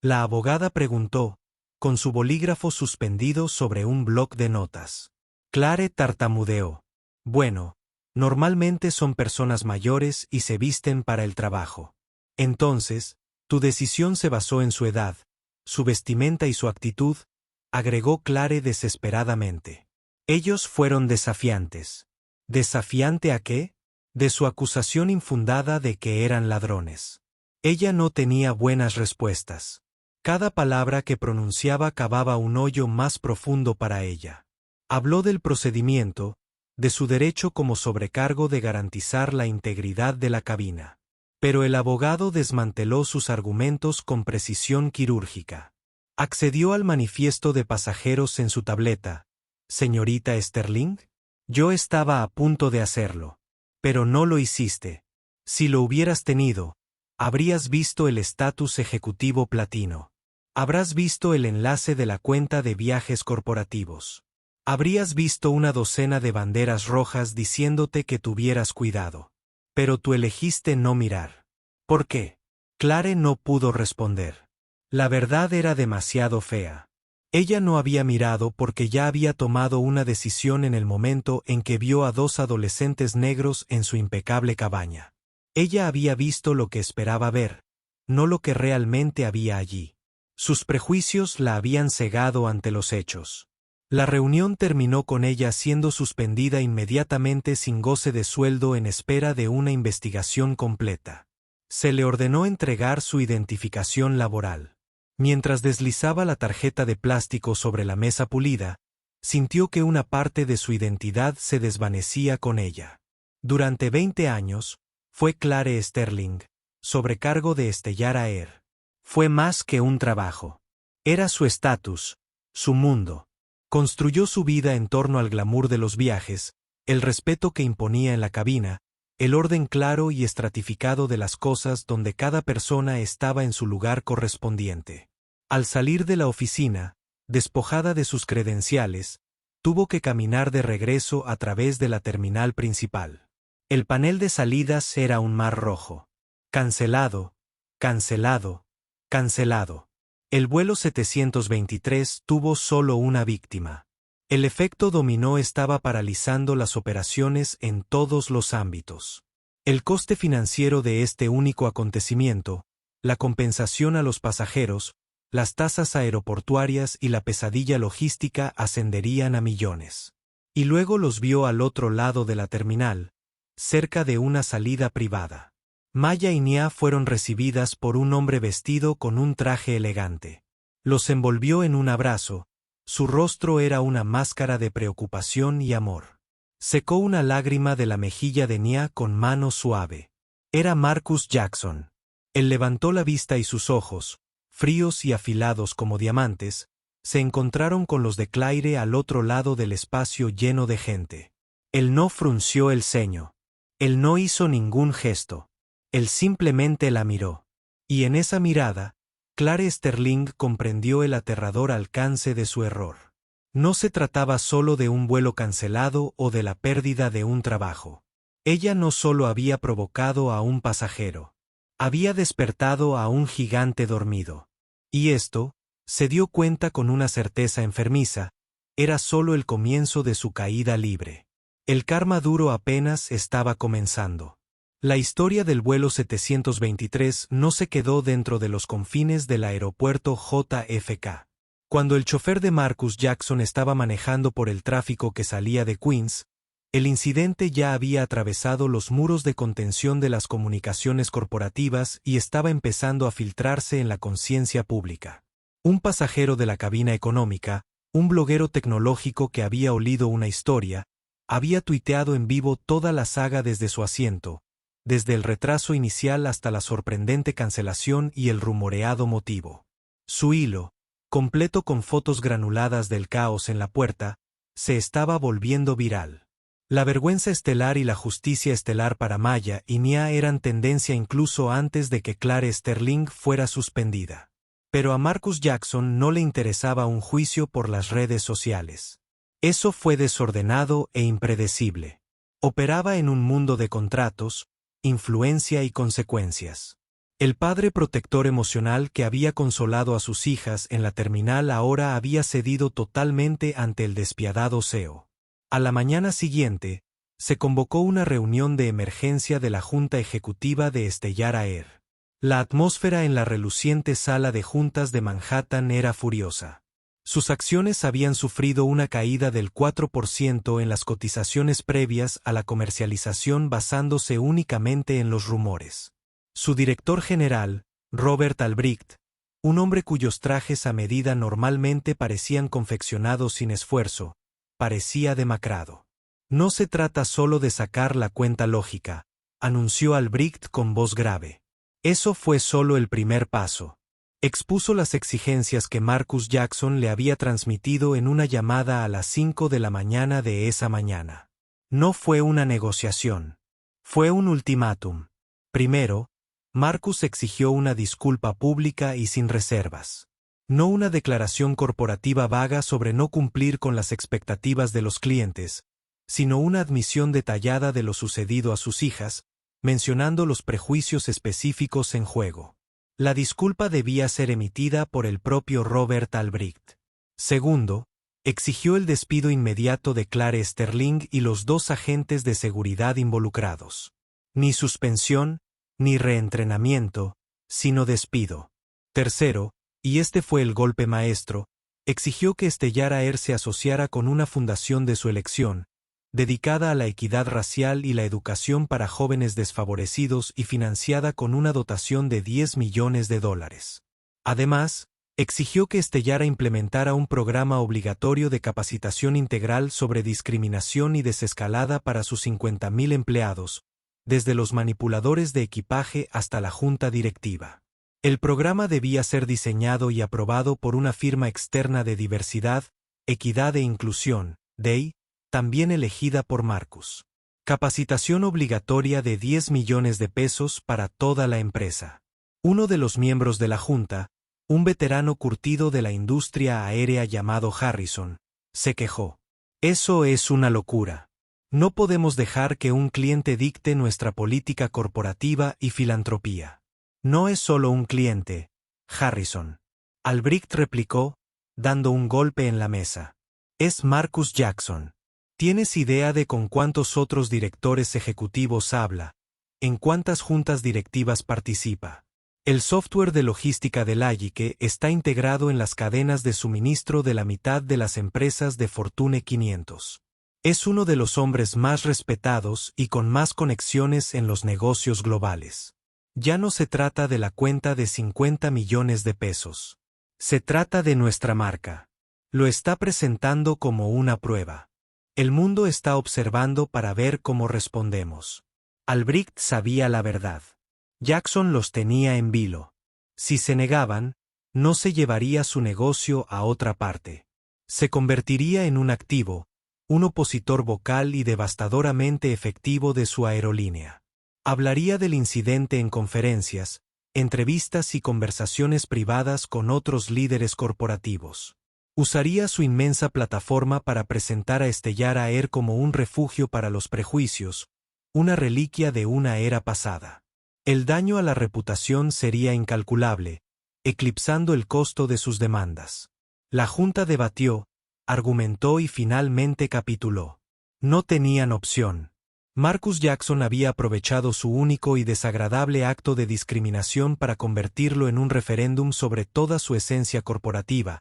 La abogada preguntó, con su bolígrafo suspendido sobre un bloc de notas. Clare tartamudeó. Bueno, normalmente son personas mayores y se visten para el trabajo. Entonces, tu decisión se basó en su edad, su vestimenta y su actitud, agregó Clare desesperadamente. Ellos fueron desafiantes. ¿Desafiante a qué? De su acusación infundada de que eran ladrones. Ella no tenía buenas respuestas. Cada palabra que pronunciaba cavaba un hoyo más profundo para ella. Habló del procedimiento, de su derecho como sobrecargo de garantizar la integridad de la cabina. Pero el abogado desmanteló sus argumentos con precisión quirúrgica. Accedió al manifiesto de pasajeros en su tableta. Señorita Sterling, yo estaba a punto de hacerlo. Pero no lo hiciste. Si lo hubieras tenido, habrías visto el estatus ejecutivo platino. Habrás visto el enlace de la cuenta de viajes corporativos. Habrías visto una docena de banderas rojas diciéndote que tuvieras cuidado. Pero tú elegiste no mirar. ¿Por qué? Clare no pudo responder. La verdad era demasiado fea. Ella no había mirado porque ya había tomado una decisión en el momento en que vio a dos adolescentes negros en su impecable cabaña. Ella había visto lo que esperaba ver, no lo que realmente había allí. Sus prejuicios la habían cegado ante los hechos. La reunión terminó con ella siendo suspendida inmediatamente sin goce de sueldo en espera de una investigación completa. Se le ordenó entregar su identificación laboral. Mientras deslizaba la tarjeta de plástico sobre la mesa pulida, sintió que una parte de su identidad se desvanecía con ella. Durante 20 años, fue Clare Sterling, sobrecargo de Stellar Air. Fue más que un trabajo. Era su estatus, su mundo. Construyó su vida en torno al glamour de los viajes, el respeto que imponía en la cabina, el orden claro y estratificado de las cosas donde cada persona estaba en su lugar correspondiente. Al salir de la oficina, despojada de sus credenciales, tuvo que caminar de regreso a través de la terminal principal. El panel de salidas era un mar rojo. Cancelado, cancelado, cancelado. El vuelo 723 tuvo solo una víctima. El efecto dominó estaba paralizando las operaciones en todos los ámbitos. El coste financiero de este único acontecimiento, la compensación a los pasajeros, las tasas aeroportuarias y la pesadilla logística ascenderían a millones. Y luego los vio al otro lado de la terminal, cerca de una salida privada. Maya y Nia fueron recibidas por un hombre vestido con un traje elegante. Los envolvió en un abrazo. Su rostro era una máscara de preocupación y amor. Secó una lágrima de la mejilla de Nia con mano suave. Era Marcus Jackson. Él levantó la vista y sus ojos, fríos y afilados como diamantes, se encontraron con los de Claire al otro lado del espacio lleno de gente. Él no frunció el ceño. Él no hizo ningún gesto. Él simplemente la miró. Y en esa mirada, Clare Sterling comprendió el aterrador alcance de su error. No se trataba solo de un vuelo cancelado o de la pérdida de un trabajo. Ella no solo había provocado a un pasajero. Había despertado a un gigante dormido. Y esto, se dio cuenta con una certeza enfermiza, era solo el comienzo de su caída libre. El karma duro apenas estaba comenzando. La historia del vuelo 723 no se quedó dentro de los confines del aeropuerto JFK. Cuando el chofer de Marcus Jackson estaba manejando por el tráfico que salía de Queens, el incidente ya había atravesado los muros de contención de las comunicaciones corporativas y estaba empezando a filtrarse en la conciencia pública. Un pasajero de la cabina económica, un bloguero tecnológico que había olido una historia, había tuiteado en vivo toda la saga desde su asiento, desde el retraso inicial hasta la sorprendente cancelación y el rumoreado motivo. Su hilo, completo con fotos granuladas del caos en la puerta, se estaba volviendo viral. La vergüenza estelar y la justicia estelar para Maya y Nia eran tendencia incluso antes de que Clare Sterling fuera suspendida. Pero a Marcus Jackson no le interesaba un juicio por las redes sociales. Eso fue desordenado e impredecible. Operaba en un mundo de contratos, influencia y consecuencias. El padre protector emocional que había consolado a sus hijas en la terminal ahora había cedido totalmente ante el despiadado CEO. A la mañana siguiente, Se convocó una reunión de emergencia de la Junta Ejecutiva de Stellar Air. La atmósfera en la reluciente sala de juntas de Manhattan era furiosa. Sus acciones habían sufrido una caída del 4% en las cotizaciones previas a la comercialización basándose únicamente en los rumores. Su director general, Robert Albrecht, un hombre cuyos trajes a medida normalmente parecían confeccionados sin esfuerzo, parecía demacrado. No se trata solo de sacar la cuenta lógica, anunció Albrecht con voz grave. Eso fue solo el primer paso. Expuso las exigencias que Marcus Jackson le había transmitido en una llamada a las 5 de la mañana de esa mañana. No fue una negociación. Fue un ultimátum. Primero, Marcus exigió una disculpa pública y sin reservas. No una declaración corporativa vaga sobre no cumplir con las expectativas de los clientes, sino una admisión detallada de lo sucedido a sus hijas, mencionando los prejuicios específicos en juego. La disculpa debía ser emitida por el propio Robert Albrecht. Segundo, exigió el despido inmediato de Clare Sterling y los 2 agentes de seguridad involucrados. Ni suspensión, ni reentrenamiento, sino despido. Tercero, y este fue el golpe maestro, exigió que Stellar Air se asociara con una fundación de su elección, dedicada a la equidad racial y la educación para jóvenes desfavorecidos y financiada con una dotación de $10 millones. Además, exigió que Stellar implementara un programa obligatorio de capacitación integral sobre discriminación y desescalada para sus 50.000 empleados, desde los manipuladores de equipaje hasta la junta directiva. El programa debía ser diseñado y aprobado por una firma externa de diversidad, equidad e inclusión, DEI, también elegida por Marcus. Capacitación obligatoria de $10 millones para toda la empresa. Uno de los miembros de la junta, un veterano curtido de la industria aérea llamado Harrison, se quejó. Eso es una locura. No podemos dejar que un cliente dicte nuestra política corporativa y filantropía. No es solo un cliente, Harrison. Albrecht replicó, dando un golpe en la mesa. Es Marcus Jackson. ¿Tienes idea de con cuántos otros directores ejecutivos habla? ¿En cuántas juntas directivas participa? El software de logística de Layique está integrado en las cadenas de suministro de la mitad de las empresas de Fortune 500. Es uno de los hombres más respetados y con más conexiones en los negocios globales. Ya no se trata de la cuenta de $50 millones. Se trata de nuestra marca. Lo está presentando como una prueba. El mundo está observando para ver cómo respondemos. Albrecht sabía la verdad. Jackson los tenía en vilo. Si se negaban, no se llevaría su negocio a otra parte. Se convertiría en un activo, un opositor vocal y devastadoramente efectivo de su aerolínea. Hablaría del incidente en conferencias, entrevistas y conversaciones privadas con otros líderes corporativos. Usaría su inmensa plataforma para presentar a Stellar Air como un refugio para los prejuicios, una reliquia de una era pasada. El daño a la reputación sería incalculable, eclipsando el costo de sus demandas. La Junta debatió, argumentó y finalmente capituló. No tenían opción. Marcus Jackson había aprovechado su único y desagradable acto de discriminación para convertirlo en un referéndum sobre toda su esencia corporativa,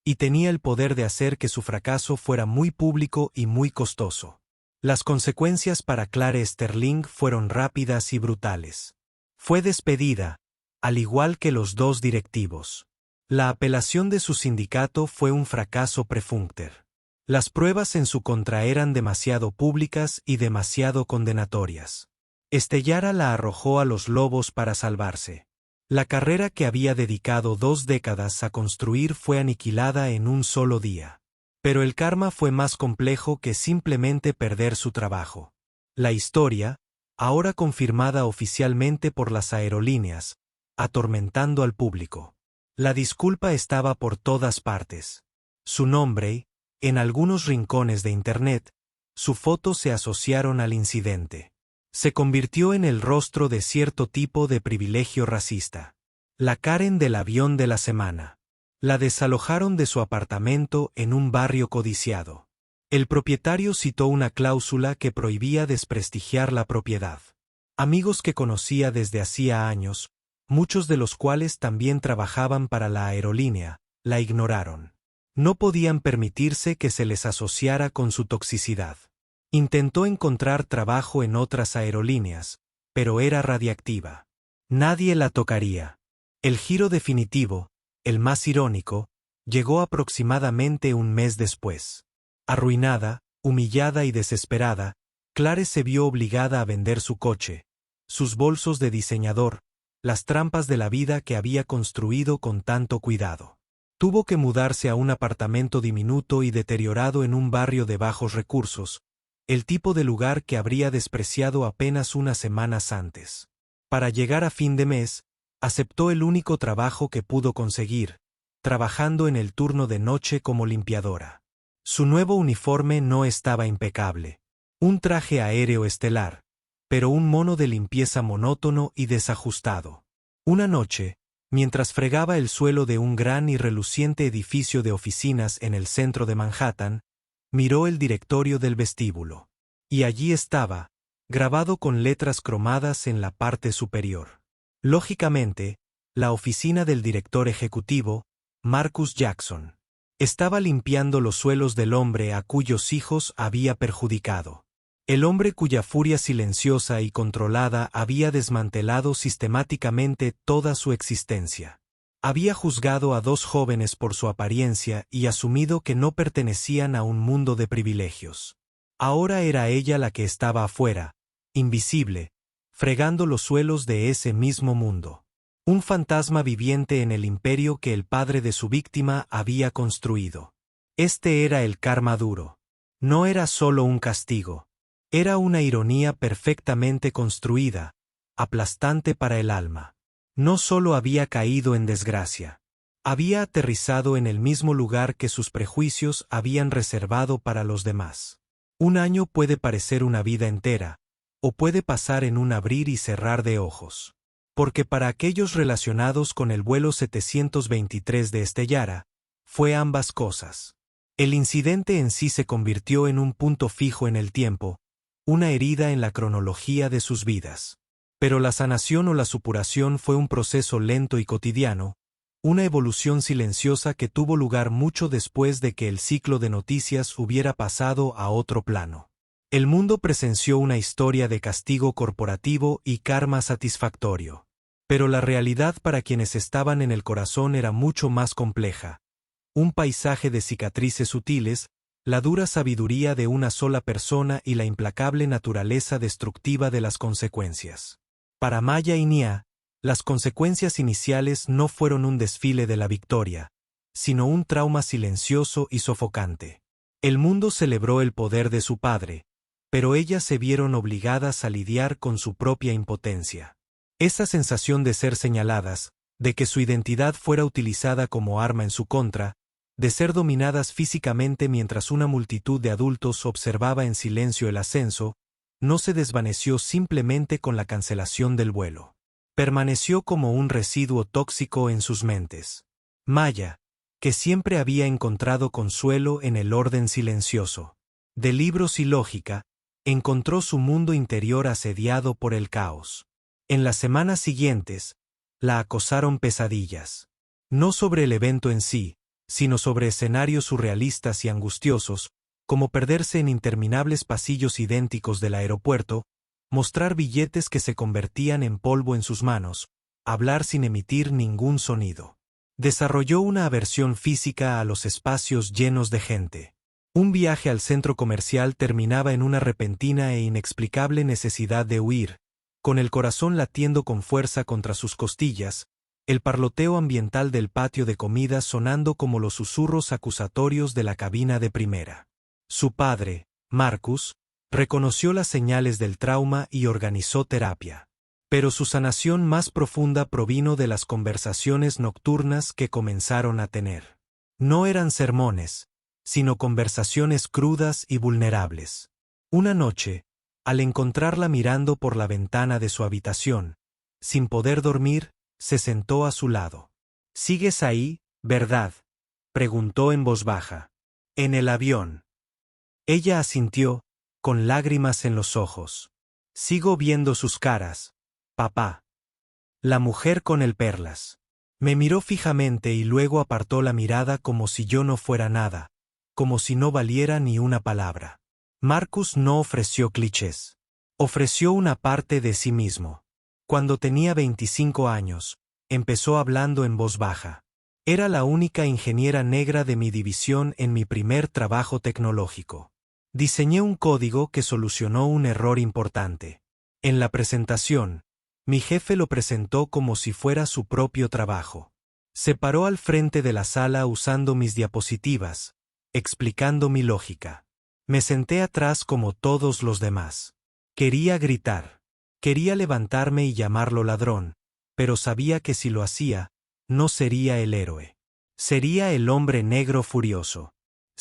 y tenía el poder de hacer que su fracaso fuera muy público y muy costoso. Las consecuencias para Clare Sterling fueron rápidas y brutales. Fue despedida, al igual que los 2 directivos. La apelación de su sindicato fue un fracaso perfuncter. Las pruebas en su contra eran demasiado públicas y demasiado condenatorias. Stellar la arrojó a los lobos para salvarse. La carrera que había dedicado 2 décadas a construir fue aniquilada en un solo día. Pero el karma fue más complejo que simplemente perder su trabajo. La historia, ahora confirmada oficialmente por las aerolíneas, atormentando al público. La disculpa estaba por todas partes. Su nombre, en algunos rincones de Internet, su foto se asociaron al incidente. Se convirtió en el rostro de cierto tipo de privilegio racista. La Karen del avión de la semana. La desalojaron de su apartamento en un barrio codiciado. El propietario citó una cláusula que prohibía desprestigiar la propiedad. Amigos que conocía desde hacía años, muchos de los cuales también trabajaban para la aerolínea, la ignoraron. No podían permitirse que se les asociara con su toxicidad. Intentó encontrar trabajo en otras aerolíneas, pero era radiactiva. Nadie la tocaría. El giro definitivo, el más irónico, llegó aproximadamente un mes después. Arruinada, humillada y desesperada, Clare se vio obligada a vender su coche, sus bolsos de diseñador, las trampas de la vida que había construido con tanto cuidado. Tuvo que mudarse a un apartamento diminuto y deteriorado en un barrio de bajos recursos, el tipo de lugar que habría despreciado apenas unas semanas antes. Para llegar a fin de mes, aceptó el único trabajo que pudo conseguir, trabajando en el turno de noche como limpiadora. Su nuevo uniforme no estaba impecable. Un traje aéreo estelar, pero un mono de limpieza monótono y desajustado. Una noche, mientras fregaba el suelo de un gran y reluciente edificio de oficinas en el centro de Manhattan, miró el directorio del vestíbulo. Y allí estaba, grabado con letras cromadas en la parte superior. Lógicamente, la oficina del director ejecutivo, Marcus Jackson. Estaba limpiando los suelos del hombre a cuyos hijos había perjudicado. El hombre cuya furia silenciosa y controlada había desmantelado sistemáticamente toda su existencia. Había juzgado a dos jóvenes por su apariencia y asumido que no pertenecían a un mundo de privilegios. Ahora era ella la que estaba afuera, invisible, fregando los suelos de ese mismo mundo. Un fantasma viviente en el imperio que el padre de su víctima había construido. Este era el karma duro. No era solo un castigo. Era una ironía perfectamente construida, aplastante para el alma. No solo había caído en desgracia. Había aterrizado en el mismo lugar que sus prejuicios habían reservado para los demás. Un año puede parecer una vida entera, o puede pasar en un abrir y cerrar de ojos. Porque para aquellos relacionados con el vuelo 723 de Stellara, fue ambas cosas. El incidente en sí se convirtió en un punto fijo en el tiempo, una herida en la cronología de sus vidas. Pero la sanación o la supuración fue un proceso lento y cotidiano, una evolución silenciosa que tuvo lugar mucho después de que el ciclo de noticias hubiera pasado a otro plano. El mundo presenció una historia de castigo corporativo y karma satisfactorio. Pero la realidad para quienes estaban en el corazón era mucho más compleja. Un paisaje de cicatrices sutiles, la dura sabiduría de una sola persona y la implacable naturaleza destructiva de las consecuencias. Para Maya y Nia, las consecuencias iniciales no fueron un desfile de la victoria, sino un trauma silencioso y sofocante. El mundo celebró el poder de su padre, pero ellas se vieron obligadas a lidiar con su propia impotencia. Esa sensación de ser señaladas, de que su identidad fuera utilizada como arma en su contra, de ser dominadas físicamente mientras una multitud de adultos observaba en silencio el ascenso, no se desvaneció simplemente con la cancelación del vuelo. Permaneció como un residuo tóxico en sus mentes. Maya, que siempre había encontrado consuelo en el orden silencioso de libros y lógica, encontró su mundo interior asediado por el caos. En las semanas siguientes, la acosaron pesadillas. No sobre el evento en sí, sino sobre escenarios surrealistas y angustiosos, como perderse en interminables pasillos idénticos del aeropuerto, mostrar billetes que se convertían en polvo en sus manos, hablar sin emitir ningún sonido. Desarrolló una aversión física a los espacios llenos de gente. Un viaje al centro comercial terminaba en una repentina e inexplicable necesidad de huir, con el corazón latiendo con fuerza contra sus costillas, el parloteo ambiental del patio de comida sonando como los susurros acusatorios de la cabina de primera. Su padre, Marcus, reconoció las señales del trauma y organizó terapia. Pero su sanación más profunda provino de las conversaciones nocturnas que comenzaron a tener. No eran sermones, sino conversaciones crudas y vulnerables. Una noche, al encontrarla mirando por la ventana de su habitación, sin poder dormir, se sentó a su lado. «¿Sigues ahí, verdad?», preguntó en voz baja. «En el avión». Ella asintió, con lágrimas en los ojos. Sigo viendo sus caras, papá. La mujer con el perlas. Me miró fijamente y luego apartó la mirada como si yo no fuera nada, como si no valiera ni una palabra. Marcus no ofreció clichés. Ofreció una parte de sí mismo. Cuando tenía 25 años, empezó hablando en voz baja. Era la única ingeniera negra de mi división en mi primer trabajo tecnológico. Diseñé un código que solucionó un error importante. En la presentación, mi jefe lo presentó como si fuera su propio trabajo. Se paró al frente de la sala usando mis diapositivas, explicando mi lógica. Me senté atrás como todos los demás. Quería gritar. Quería levantarme y llamarlo ladrón, pero sabía que si lo hacía, no sería el héroe. Sería el hombre negro furioso.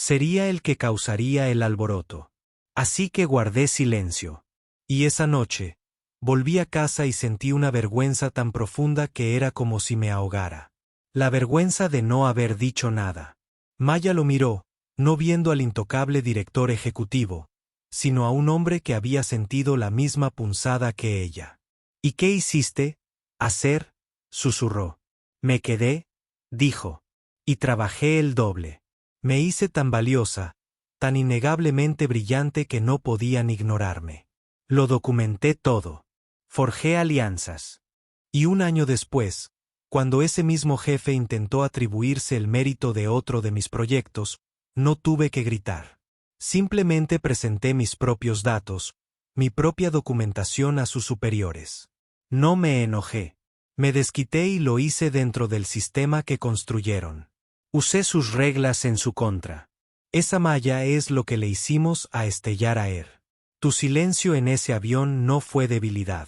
Sería el que causaría el alboroto. Así que guardé silencio. Y esa noche, volví a casa y sentí una vergüenza tan profunda que era como si me ahogara. La vergüenza de no haber dicho nada. Maya lo miró, no viendo al intocable director ejecutivo, sino a un hombre que había sentido la misma punzada que ella. ¿Y qué hiciste? ¿Hacer? Susurró. Me quedé, dijo. Y trabajé el doble. Me hice tan valiosa, tan innegablemente brillante que no podían ignorarme. Lo documenté todo. Forjé alianzas. Y un año después, cuando ese mismo jefe intentó atribuirse el mérito de otro de mis proyectos, no tuve que gritar. Simplemente presenté mis propios datos, mi propia documentación a sus superiores. No me enojé. Me desquité y lo hice dentro del sistema que construyeron. Usé sus reglas en su contra. Esa malla es lo que le hicimos a Stellar Air. Tu silencio en ese avión no fue debilidad.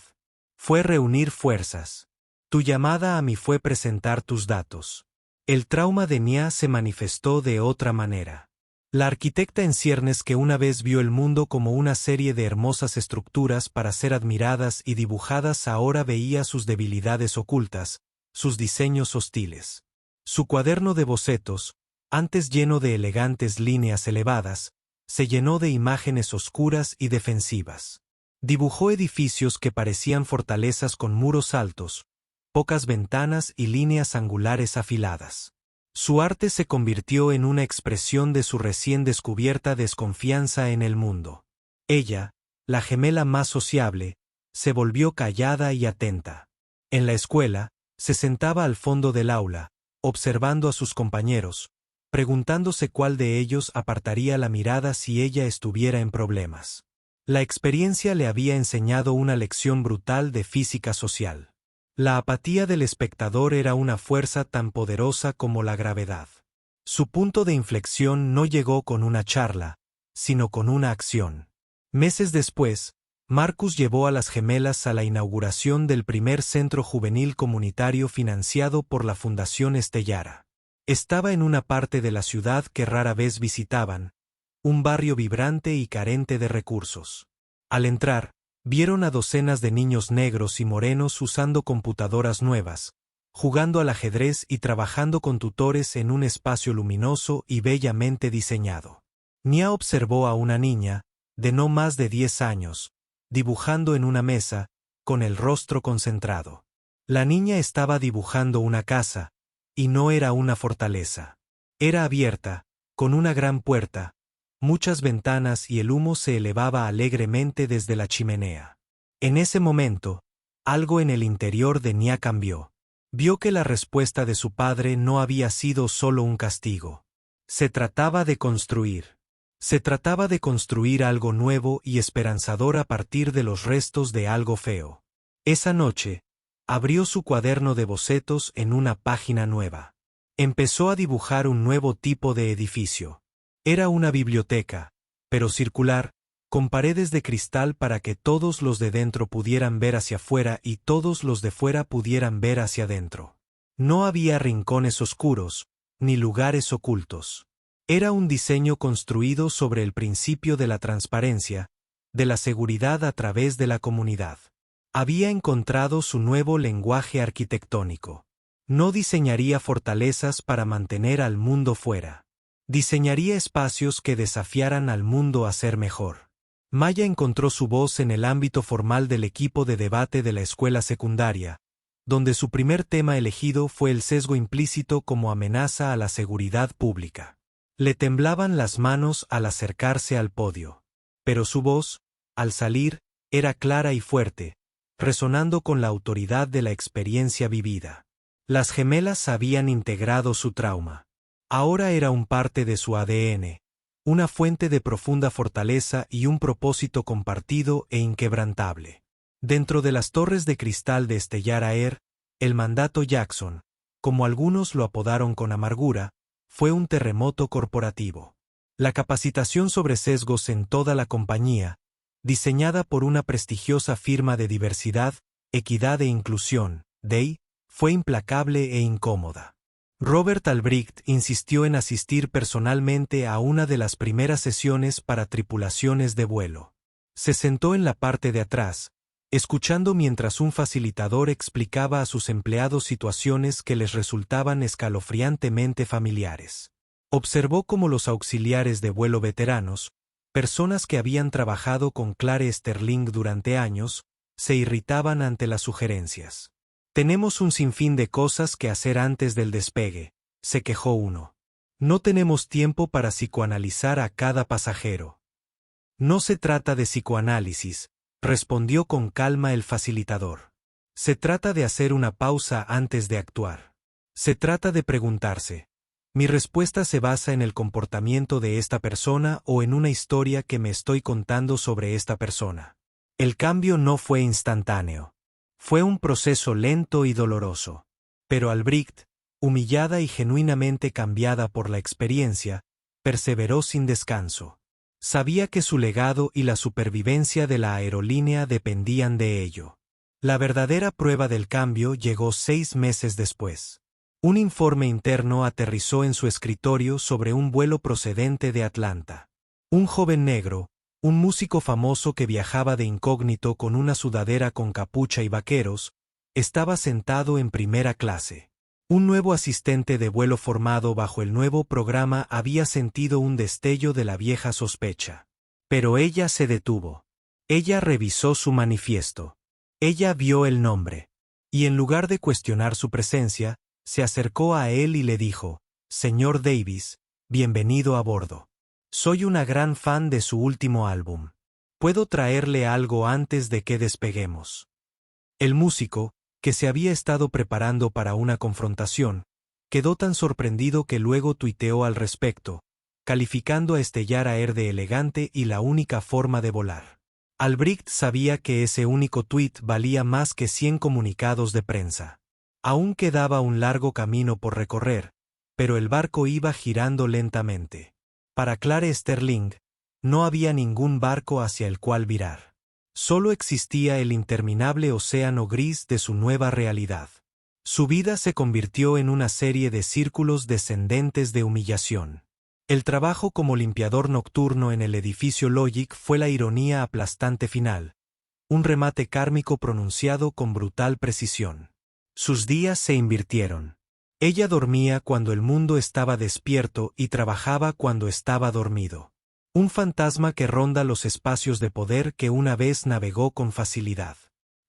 Fue reunir fuerzas. Tu llamada a mí fue presentar tus datos. El trauma de Nia se manifestó de otra manera. La arquitecta en ciernes que una vez vio el mundo como una serie de hermosas estructuras para ser admiradas y dibujadas ahora veía sus debilidades ocultas, sus diseños hostiles. Su cuaderno de bocetos, antes lleno de elegantes líneas elevadas, se llenó de imágenes oscuras y defensivas. Dibujó edificios que parecían fortalezas con muros altos, pocas ventanas y líneas angulares afiladas. Su arte se convirtió en una expresión de su recién descubierta desconfianza en el mundo. Ella, la gemela más sociable, se volvió callada y atenta. En la escuela, se sentaba al fondo del aula, observando a sus compañeros, preguntándose cuál de ellos apartaría la mirada si ella estuviera en problemas. La experiencia le había enseñado una lección brutal de física social. La apatía del espectador era una fuerza tan poderosa como la gravedad. Su punto de inflexión no llegó con una charla, sino con una acción. Meses después, Marcus llevó a las gemelas a la inauguración del primer centro juvenil comunitario financiado por la Fundación Stellara. Estaba en una parte de la ciudad que rara vez visitaban, un barrio vibrante y carente de recursos. Al entrar, vieron a docenas de niños negros y morenos usando computadoras nuevas, jugando al ajedrez y trabajando con tutores en un espacio luminoso y bellamente diseñado. Nia observó a una niña, de no más de 10 años, dibujando en una mesa, con el rostro concentrado. La niña estaba dibujando una casa, y no era una fortaleza. Era abierta, con una gran puerta, muchas ventanas y el humo se elevaba alegremente desde la chimenea. En ese momento, algo en el interior de Nia cambió. Vio que la respuesta de su padre no había sido solo un castigo. Se trataba de construir. Se trataba de construir algo nuevo y esperanzador a partir de los restos de algo feo. Esa noche, abrió su cuaderno de bocetos en una página nueva. Empezó a dibujar un nuevo tipo de edificio. Era una biblioteca, pero circular, con paredes de cristal para que todos los de dentro pudieran ver hacia afuera y todos los de fuera pudieran ver hacia adentro. No había rincones oscuros, ni lugares ocultos. Era un diseño construido sobre el principio de la transparencia, de la seguridad a través de la comunidad. Había encontrado su nuevo lenguaje arquitectónico. No diseñaría fortalezas para mantener al mundo fuera. Diseñaría espacios que desafiaran al mundo a ser mejor. Maya encontró su voz en el ámbito formal del equipo de debate de la escuela secundaria, donde su primer tema elegido fue el sesgo implícito como amenaza a la seguridad pública. Le temblaban las manos al acercarse al podio. Pero su voz, al salir, era clara y fuerte, resonando con la autoridad de la experiencia vivida. Las gemelas habían integrado su trauma. Ahora era un parte de su ADN, una fuente de profunda fortaleza y un propósito compartido e inquebrantable. Dentro de las torres de cristal de Stellar Air, el mandato Jackson, como algunos lo apodaron con amargura, fue un terremoto corporativo. La capacitación sobre sesgos en toda la compañía, diseñada por una prestigiosa firma de diversidad, equidad e inclusión, DEI, fue implacable e incómoda. Robert Albrecht insistió en asistir personalmente a una de las primeras sesiones para tripulaciones de vuelo. Se sentó en la parte de atrás, escuchando mientras un facilitador explicaba a sus empleados situaciones que les resultaban escalofriantemente familiares. Observó cómo los auxiliares de vuelo veteranos, personas que habían trabajado con Clare Sterling durante años, se irritaban ante las sugerencias. «Tenemos un sinfín de cosas que hacer antes del despegue», se quejó uno. «No tenemos tiempo para psicoanalizar a cada pasajero». «No se trata de psicoanálisis», respondió con calma el facilitador. «Se trata de hacer una pausa antes de actuar. Se trata de preguntarse, ¿mi respuesta se basa en el comportamiento de esta persona o en una historia que me estoy contando sobre esta persona?» El cambio no fue instantáneo. Fue un proceso lento y doloroso. Pero Albrecht, humillada y genuinamente cambiada por la experiencia, perseveró sin descanso. Sabía que su legado y la supervivencia de la aerolínea dependían de ello. La verdadera prueba del cambio llegó 6 meses después. Un informe interno aterrizó en su escritorio sobre un vuelo procedente de Atlanta. Un joven negro, un músico famoso que viajaba de incógnito con una sudadera con capucha y vaqueros, estaba sentado en primera clase. Un nuevo asistente de vuelo formado bajo el nuevo programa había sentido un destello de la vieja sospecha. Pero ella se detuvo. Ella revisó su manifiesto. Ella vio el nombre. Y en lugar de cuestionar su presencia, se acercó a él y le dijo: «Señor Davis, bienvenido a bordo. Soy una gran fan de su último álbum. ¿Puedo traerle algo antes de que despeguemos?» El músico, que se había estado preparando para una confrontación, quedó tan sorprendido que luego tuiteó al respecto, calificando a Stellar Air de elegante y la única forma de volar. Albrecht sabía que ese único tuit valía más que 100 comunicados de prensa. Aún quedaba un largo camino por recorrer, pero el barco iba girando lentamente. Para Clare Sterling, no había ningún barco hacia el cual virar. Solo existía el interminable océano gris de su nueva realidad. Su vida se convirtió en una serie de círculos descendentes de humillación. El trabajo como limpiador nocturno en el edificio Logic fue la ironía aplastante final, un remate kármico pronunciado con brutal precisión. Sus días se invirtieron. Ella dormía cuando el mundo estaba despierto y trabajaba cuando estaba dormido. Un fantasma que ronda los espacios de poder que una vez navegó con facilidad.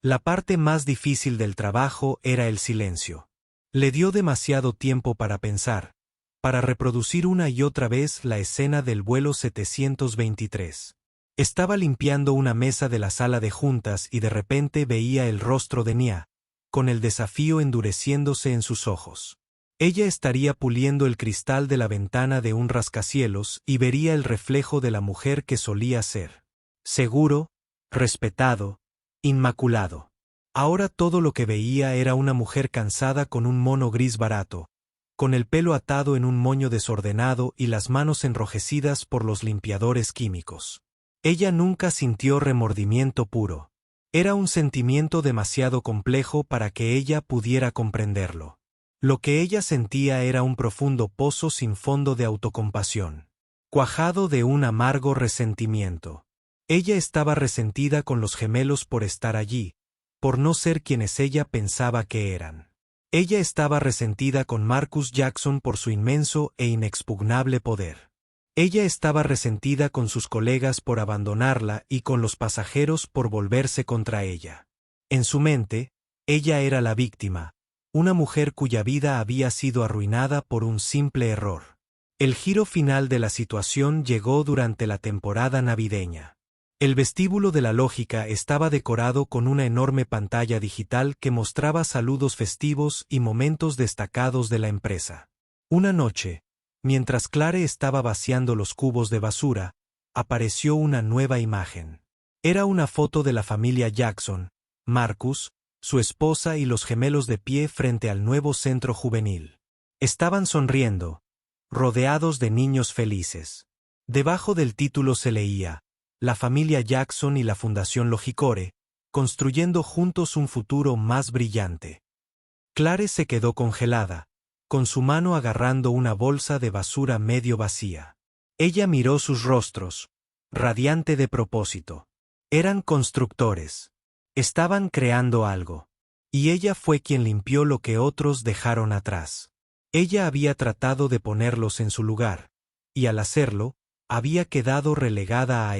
La parte más difícil del trabajo era el silencio. Le dio demasiado tiempo para pensar, para reproducir una y otra vez la escena del vuelo 723. Estaba limpiando una mesa de la sala de juntas y de repente veía el rostro de Nia, con el desafío endureciéndose en sus ojos. Ella estaría puliendo el cristal de la ventana de un rascacielos y vería el reflejo de la mujer que solía ser. Seguro, respetado, inmaculado. Ahora todo lo que veía era una mujer cansada con un mono gris barato, con el pelo atado en un moño desordenado y las manos enrojecidas por los limpiadores químicos. Ella nunca sintió remordimiento puro. Era un sentimiento demasiado complejo para que ella pudiera comprenderlo. Lo que ella sentía era un profundo pozo sin fondo de autocompasión, cuajado de un amargo resentimiento. Ella estaba resentida con los gemelos por estar allí, por no ser quienes ella pensaba que eran. Ella estaba resentida con Marcus Jackson por su inmenso e inexpugnable poder. Ella estaba resentida con sus colegas por abandonarla y con los pasajeros por volverse contra ella. En su mente, ella era la víctima, una mujer cuya vida había sido arruinada por un simple error. El giro final de la situación llegó durante la temporada navideña. El vestíbulo de la lógica estaba decorado con una enorme pantalla digital que mostraba saludos festivos y momentos destacados de la empresa. Una noche, mientras Clare estaba vaciando los cubos de basura, apareció una nueva imagen. Era una foto de la familia Jackson, Marcus, su esposa y los gemelos de pie frente al nuevo centro juvenil. Estaban sonriendo, rodeados de niños felices. Debajo del título se leía, la familia Jackson y la Fundación Logicore, construyendo juntos un futuro más brillante. Clare se quedó congelada, con su mano agarrando una bolsa de basura medio vacía. Ella miró sus rostros, radiante de propósito. Eran constructores. Estaban creando algo. Y ella fue quien limpió lo que otros dejaron atrás. Ella había tratado de ponerlos en su lugar, y al hacerlo, había quedado relegada a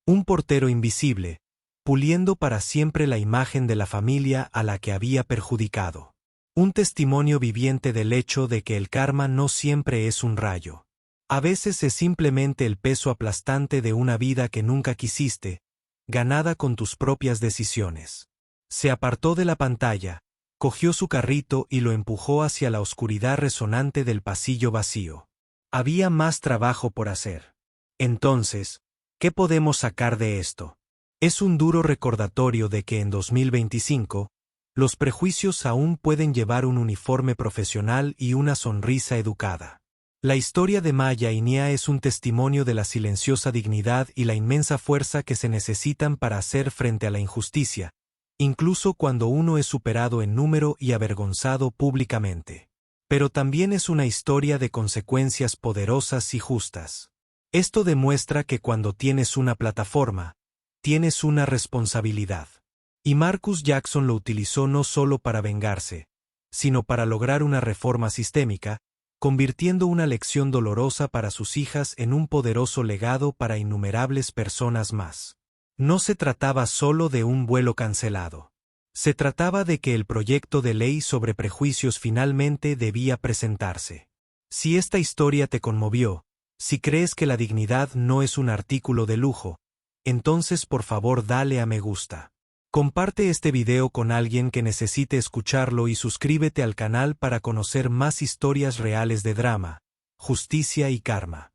un portero invisible, puliendo para siempre la imagen de la familia a la que había perjudicado. Un testimonio viviente del hecho de que el karma no siempre es un rayo. A veces es simplemente el peso aplastante de una vida que nunca quisiste, ganada con tus propias decisiones. Se apartó de la pantalla, cogió su carrito y lo empujó hacia la oscuridad resonante del pasillo vacío. Había más trabajo por hacer. Entonces, ¿qué podemos sacar de esto? Es un duro recordatorio de que en 2025, los prejuicios aún pueden llevar un uniforme profesional y una sonrisa educada. La historia de Maya y Nia es un testimonio de la silenciosa dignidad y la inmensa fuerza que se necesitan para hacer frente a la injusticia, incluso cuando uno es superado en número y avergonzado públicamente. Pero también es una historia de consecuencias poderosas y justas. Esto demuestra que cuando tienes una plataforma, tienes una responsabilidad. Y Marcus Jackson lo utilizó no solo para vengarse, sino para lograr una reforma sistémica, convirtiendo una lección dolorosa para sus hijas en un poderoso legado para innumerables personas más. No se trataba solo de un vuelo cancelado. Se trataba de que el proyecto de ley sobre prejuicios finalmente debía presentarse. Si esta historia te conmovió, si crees que la dignidad no es un artículo de lujo, entonces por favor dale a me gusta. Comparte este video con alguien que necesite escucharlo y suscríbete al canal para conocer más historias reales de drama, justicia y karma.